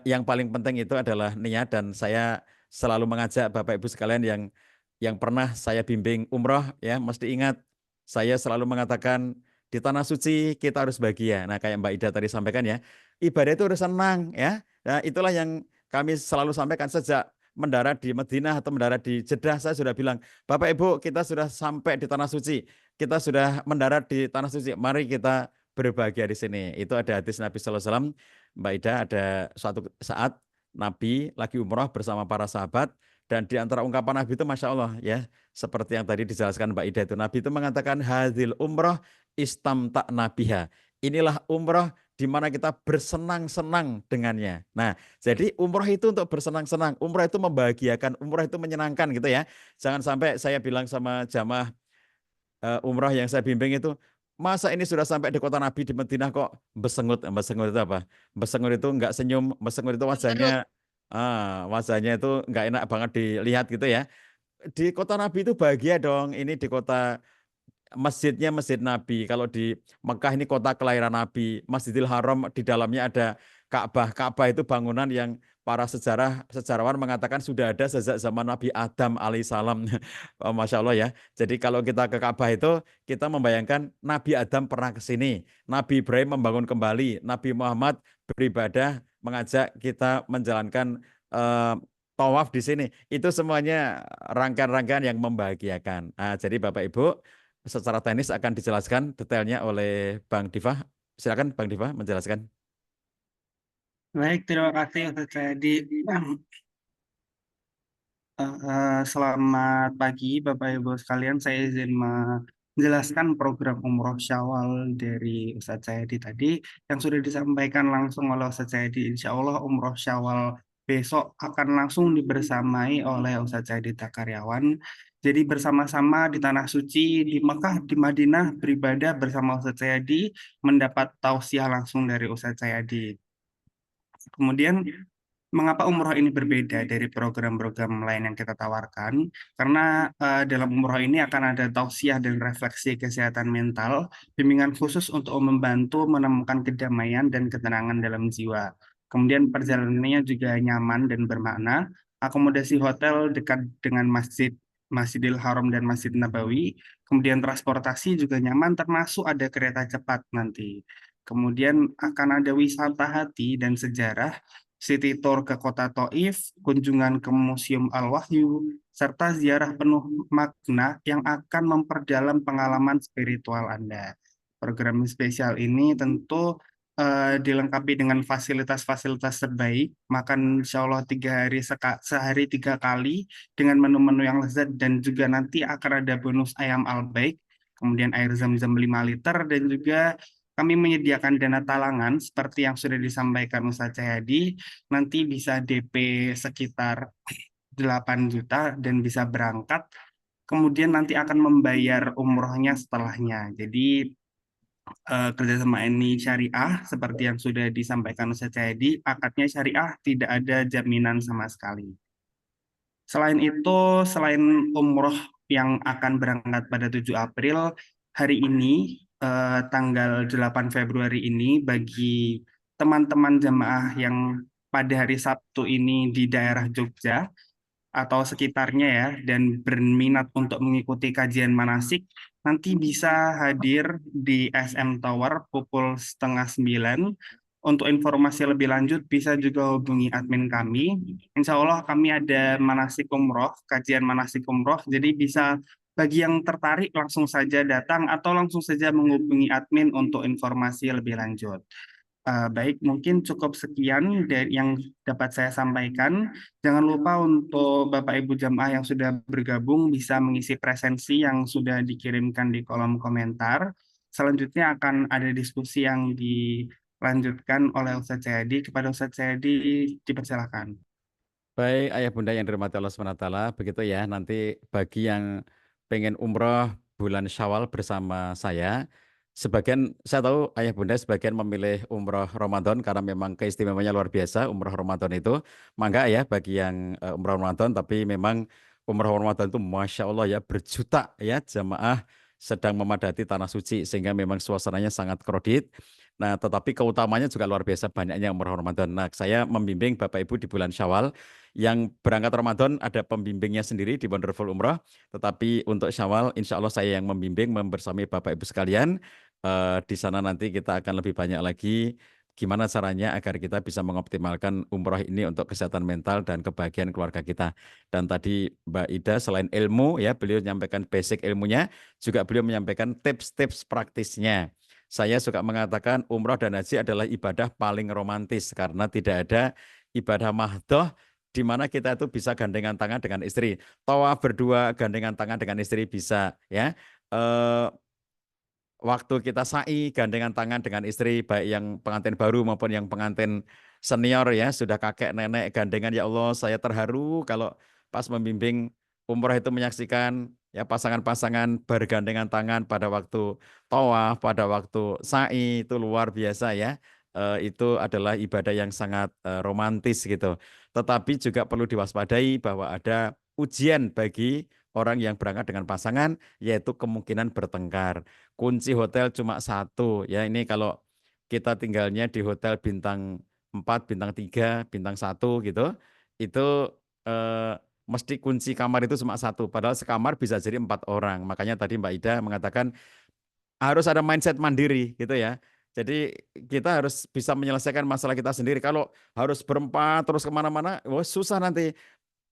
yang paling penting itu adalah niat, dan saya selalu mengajak Bapak Ibu sekalian yang pernah saya bimbing umroh ya, mesti ingat saya selalu mengatakan di tanah suci kita harus bahagia. Nah, kayak Mbak Ida tadi sampaikan ya, ibadah itu harus senang ya. Nah, itulah yang kami selalu sampaikan sejak mendarat di Madinah atau mendarat di Jeddah. Saya sudah bilang, Bapak Ibu, kita sudah sampai di tanah suci, kita sudah mendarat di tanah suci, mari kita berbahagia di sini. Itu ada hadis Nabi Sallallahu Alaihi Wasallam. Mbak Ida, ada suatu saat Nabi lagi umroh bersama para sahabat, dan di antara ungkapan Nabi itu Masya Allah ya, seperti yang tadi dijelaskan Mbak Ida itu, Nabi itu mengatakan hadil umroh istamta'na biha. Inilah umroh di mana kita bersenang-senang dengannya. Nah, jadi umroh itu untuk bersenang-senang, umroh itu membahagiakan, umroh itu menyenangkan gitu ya. Jangan sampai saya bilang sama jamaah umroh yang saya bimbing itu, masa ini sudah sampai di kota Nabi di Madinah kok besengut. Besengut itu apa? Besengut itu enggak senyum, besengut itu Mengerut. wajahnya itu enggak enak banget dilihat gitu ya. Di kota Nabi itu bahagia dong. Ini di kota masjidnya Masjid Nabi. Kalau di Mekah ini kota kelahiran Nabi. Masjidil Haram di dalamnya ada Ka'bah. Ka'bah itu bangunan yang para sejarawan mengatakan sudah ada sejak zaman Nabi Adam alaihissalam. Oh, Masya Allah ya. Jadi kalau kita ke Ka'bah itu kita membayangkan Nabi Adam pernah ke sini. Nabi Ibrahim membangun kembali. Nabi Muhammad beribadah mengajak kita menjalankan tawaf di sini. Itu semuanya rangkaian-rangkaian yang membahagiakan. Nah, jadi Bapak Ibu, secara teknis akan dijelaskan detailnya oleh Bang Diva. Silakan Bang Diva menjelaskan. Baik, terima kasih Ustaz Jayadi. Selamat pagi Bapak Ibu sekalian, saya izin menjelaskan program Umroh Syawal dari Ustadz Jayadi tadi yang sudah disampaikan langsung oleh Ustadz Jayadi. Insya Allah Umroh Syawal besok akan langsung dibersamai oleh Ustadz Jayadi Takaryawan. Jadi bersama-sama di Tanah Suci, di Mekah, di Madinah, beribadah bersama Ustadz Jayadi, mendapat tausiah langsung dari Ustadz Jayadi. Kemudian mengapa umroh ini berbeda dari program-program lain yang kita tawarkan? Karena dalam umroh ini akan ada tausiah dan refleksi kesehatan mental, bimbingan khusus untuk membantu menemukan kedamaian dan ketenangan dalam jiwa. Kemudian perjalanannya juga nyaman dan bermakna, akomodasi hotel dekat dengan Masjidil Haram dan Masjid Nabawi, kemudian transportasi juga nyaman termasuk ada kereta cepat nanti. Kemudian akan ada wisata hati dan sejarah, city tour ke kota Taif, kunjungan ke Museum Al-Wahyu, serta ziarah penuh makna yang akan memperdalam pengalaman spiritual Anda. Program spesial ini tentu dilengkapi dengan fasilitas-fasilitas terbaik, makan insya Allah 3 hari sehari 3 kali dengan menu-menu yang lezat, dan juga nanti akan ada bonus ayam al-baik, kemudian air zam-zam 5 liter, dan juga kami menyediakan dana talangan seperti yang sudah disampaikan Ustaz Jayadi, nanti bisa DP sekitar 8 juta dan bisa berangkat, kemudian nanti akan membayar umrohnya setelahnya. Jadi kerjasama ini syariah seperti yang sudah disampaikan Ustaz Jayadi, akadnya syariah, tidak ada jaminan sama sekali. Selain itu, selain umroh yang akan berangkat pada 7 April, hari ini, tanggal 8 Februari ini, bagi teman-teman jamaah yang pada hari Sabtu ini di daerah Jogja atau sekitarnya ya, dan berminat untuk mengikuti kajian manasik, nanti bisa hadir di SM Tower pukul 8:30. Untuk informasi lebih lanjut bisa juga hubungi admin kami. Insya Allah kami ada manasik umroh, kajian manasik umroh, jadi bisa bagi yang tertarik langsung saja datang atau langsung saja menghubungi admin untuk informasi lebih lanjut. Baik, mungkin cukup sekian dari yang dapat saya sampaikan. Jangan lupa untuk Bapak Ibu jamaah yang sudah bergabung bisa mengisi presensi yang sudah dikirimkan di kolom komentar. Selanjutnya akan ada diskusi yang dilanjutkan oleh Ustadz Jayadi. Kepada Ustadz Jayadi, dipersilakan. Baik, ayah bunda yang dirahmati Allah SWT, begitu ya. Nanti bagi yang pengen umroh bulan Syawal bersama saya, sebagian saya tahu ayah bunda sebagian memilih umroh Ramadan karena memang keistimewaannya luar biasa umroh Ramadan itu. Mangga ya bagi yang umroh Ramadan, tapi memang umroh Ramadan itu Masya Allah ya berjuta ya jamaah sedang memadati tanah suci sehingga memang suasananya sangat kredit. Nah, tetapi keutamanya juga luar biasa banyaknya umroh Ramadan. Nah, saya membimbing Bapak Ibu di bulan Syawal. Yang berangkat Ramadan ada pembimbingnya sendiri di Wonderful Umroh. Tetapi untuk Syawal, insya Allah saya yang membimbing membersami Bapak Ibu sekalian. Di sana nanti kita akan lebih banyak lagi gimana caranya agar kita bisa mengoptimalkan umroh ini untuk kesehatan mental dan kebahagiaan keluarga kita. Dan tadi Mbak Ida selain ilmu ya, beliau menyampaikan basic ilmunya, juga beliau menyampaikan tips-tips praktisnya. Saya suka mengatakan umroh dan haji adalah ibadah paling romantis karena tidak ada ibadah mahdoh di mana kita itu bisa gandengan tangan dengan istri. Tawaf berdua, gandengan tangan dengan istri bisa ya. Waktu kita sa'i gandengan tangan dengan istri baik yang pengantin baru maupun yang pengantin senior ya sudah kakek nenek gandengan. Ya Allah saya terharu kalau pas membimbing umroh itu menyaksikan ya pasangan-pasangan bergandengan tangan pada waktu tawaf, pada waktu sa'i itu luar biasa ya. Itu adalah ibadah yang sangat romantis gitu. Tetapi juga perlu diwaspadai bahwa ada ujian bagi orang yang berangkat dengan pasangan yaitu kemungkinan bertengkar. Kunci hotel cuma satu ya, ini kalau kita tinggalnya di hotel bintang 4, bintang 3, bintang 1 gitu, itu mesti kunci kamar itu cuma satu, padahal sekamar bisa jadi 4 orang. Makanya tadi Mbak Ida mengatakan harus ada mindset mandiri gitu ya. Jadi kita harus bisa menyelesaikan masalah kita sendiri. Kalau harus berempat terus kemana-mana, wah susah nanti.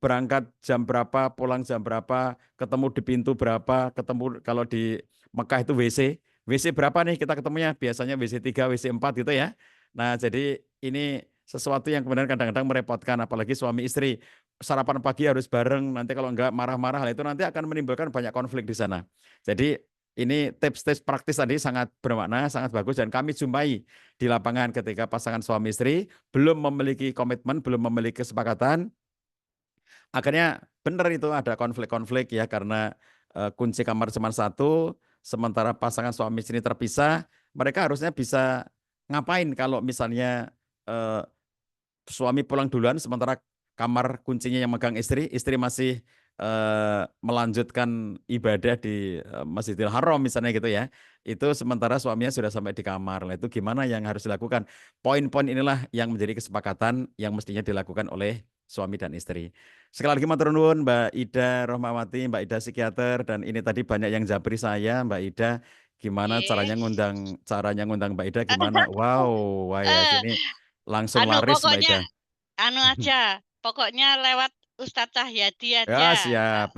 Berangkat jam berapa, pulang jam berapa, ketemu di pintu berapa, ketemu kalau di Mekah itu WC. WC berapa nih kita ketemunya? Biasanya WC 3, WC 4 gitu ya. Nah, jadi ini sesuatu yang kemudian kadang-kadang merepotkan, apalagi suami istri. Sarapan pagi harus bareng, nanti kalau enggak marah-marah, hal itu nanti akan menimbulkan banyak konflik di sana. Jadi ini tips-tips praktis tadi sangat bermakna, sangat bagus, dan kami jumpai di lapangan ketika pasangan suami istri belum memiliki komitmen, belum memiliki kesepakatan, akhirnya benar itu ada konflik-konflik ya karena kunci kamar cuma satu, sementara pasangan suami istri terpisah, mereka harusnya bisa ngapain kalau misalnya eh, suami pulang duluan sementara kamar kuncinya yang megang istri, istri masih melanjutkan ibadah di Masjidil Haram misalnya gitu ya. Itu sementara suaminya sudah sampai di kamar. Nah, itu gimana yang harus dilakukan? Poin-poin inilah yang menjadi kesepakatan yang mestinya dilakukan oleh suami dan istri. Sekali lagi matur nuwun Mbak Ida Rohmawati, Mbak Ida psikiater, dan ini tadi banyak yang japri saya, Mbak Ida. Gimana Nggih. caranya ngundang Mbak Ida gimana? Wow, wah ya Eh, sini langsung laris Mbak pokoknya Ida. aja, pokoknya lewat Ustadz Cahyadi Ya, aja. siap.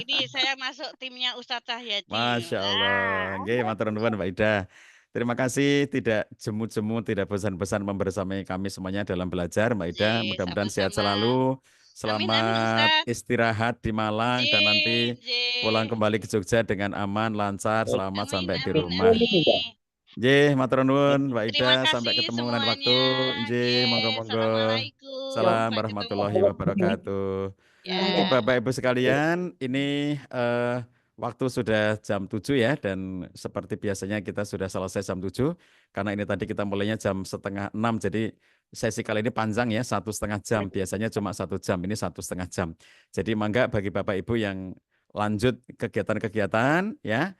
Ini saya masuk timnya Ustadz Cahyadi. Masya Allah. Nggih, matur nuwun Mbak Ida. Terima kasih tidak jemu-jemu, tidak bosan-bosan membersamai kami semuanya dalam belajar Mbak Ida. Nggih, Mudah-mudahan sehat sama-sama. selalu. Amin Selamat Ustadz. istirahat di Malang dan nanti pulang Nggih. kembali ke Jogja dengan aman, lancar, selamat Amin sampai di amin rumah. amin. Nggih, matur nuwun Mbak Ida. Terima Sampai kasih ketemu lain waktu. semuanya. Nggih, Nggih, monggo-monggo. assalamualaikum, Salam sampai ketemu. warahmatullahi wabarakatuh. Baik, Ya. Bapak Ibu sekalian, ini waktu sudah jam 7 ya, dan seperti biasanya kita sudah selesai jam 7, karena ini tadi kita mulainya jam setengah 6, jadi sesi kali ini panjang ya, 1,5 jam, biasanya cuma 1 jam, ini 1,5 jam. Jadi mangga bagi Bapak Ibu yang lanjut kegiatan-kegiatan ya,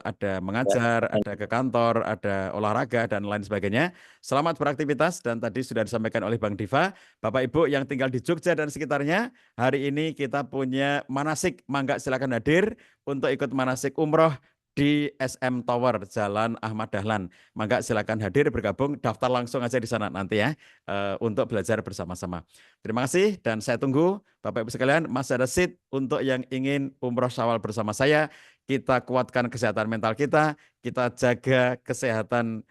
ada mengajar, ada ke kantor, ada olahraga, dan lain sebagainya. Selamat beraktivitas, dan tadi sudah disampaikan oleh Bang Diva, Bapak Ibu yang tinggal di Jogja dan sekitarnya, hari ini kita punya manasik, mangga silakan hadir untuk ikut manasik umroh di SM Tower Jalan Ahmad Dahlan. Mangga silakan hadir bergabung, daftar langsung aja di sana nanti ya untuk belajar bersama-sama. Terima kasih dan saya tunggu Bapak Ibu sekalian, masih ada seat untuk yang ingin umroh Syawal bersama saya. Kita kuatkan kesehatan mental kita jaga kesehatan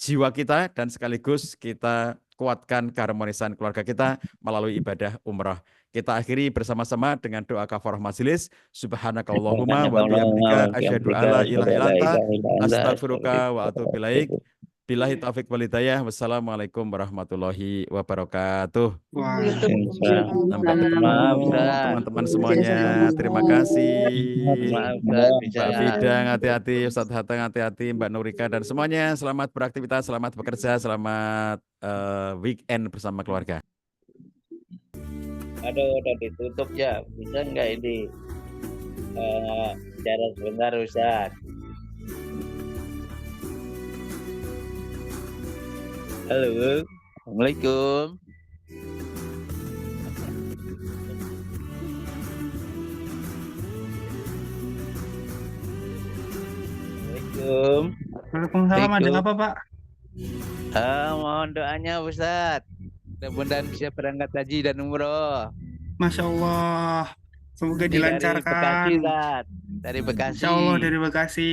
jiwa kita, dan sekaligus kita kuatkan keharmonisan keluarga kita melalui ibadah umrah. Kita akhiri bersama-sama dengan doa kafaraah majelis. Subhanakallahumma wa bihamdika asyhadu alla ilaha illa anta astaghfiruka wa atubu ilaik. Billahi taufik wal hidayah. Wassalamualaikum warahmatullahi wabarakatuh. Sampai ketemu teman-teman semuanya. Terima kasih. Mbak Fidang hati-hati, Ustadz Hatang hati-hati, Mbak Nurika dan semuanya. Selamat beraktivitas, selamat bekerja, selamat weekend bersama keluarga. Aduh, udah ditutup ya. Bisa nggak ini? Bicara sebentar, Ustaz. Halo, Assalamualaikum. Assalamualaikum. Waalaikumsalam, ada Assalamualaikum. apa Pak? Mohon doanya Ustaz. Mudah-mudahan bisa berangkat haji dan umroh. Masya Allah, semoga Ini dari Bekasi, dilancarkan. Ustaz. Dari Bekasi. Insya Allah dari Bekasi.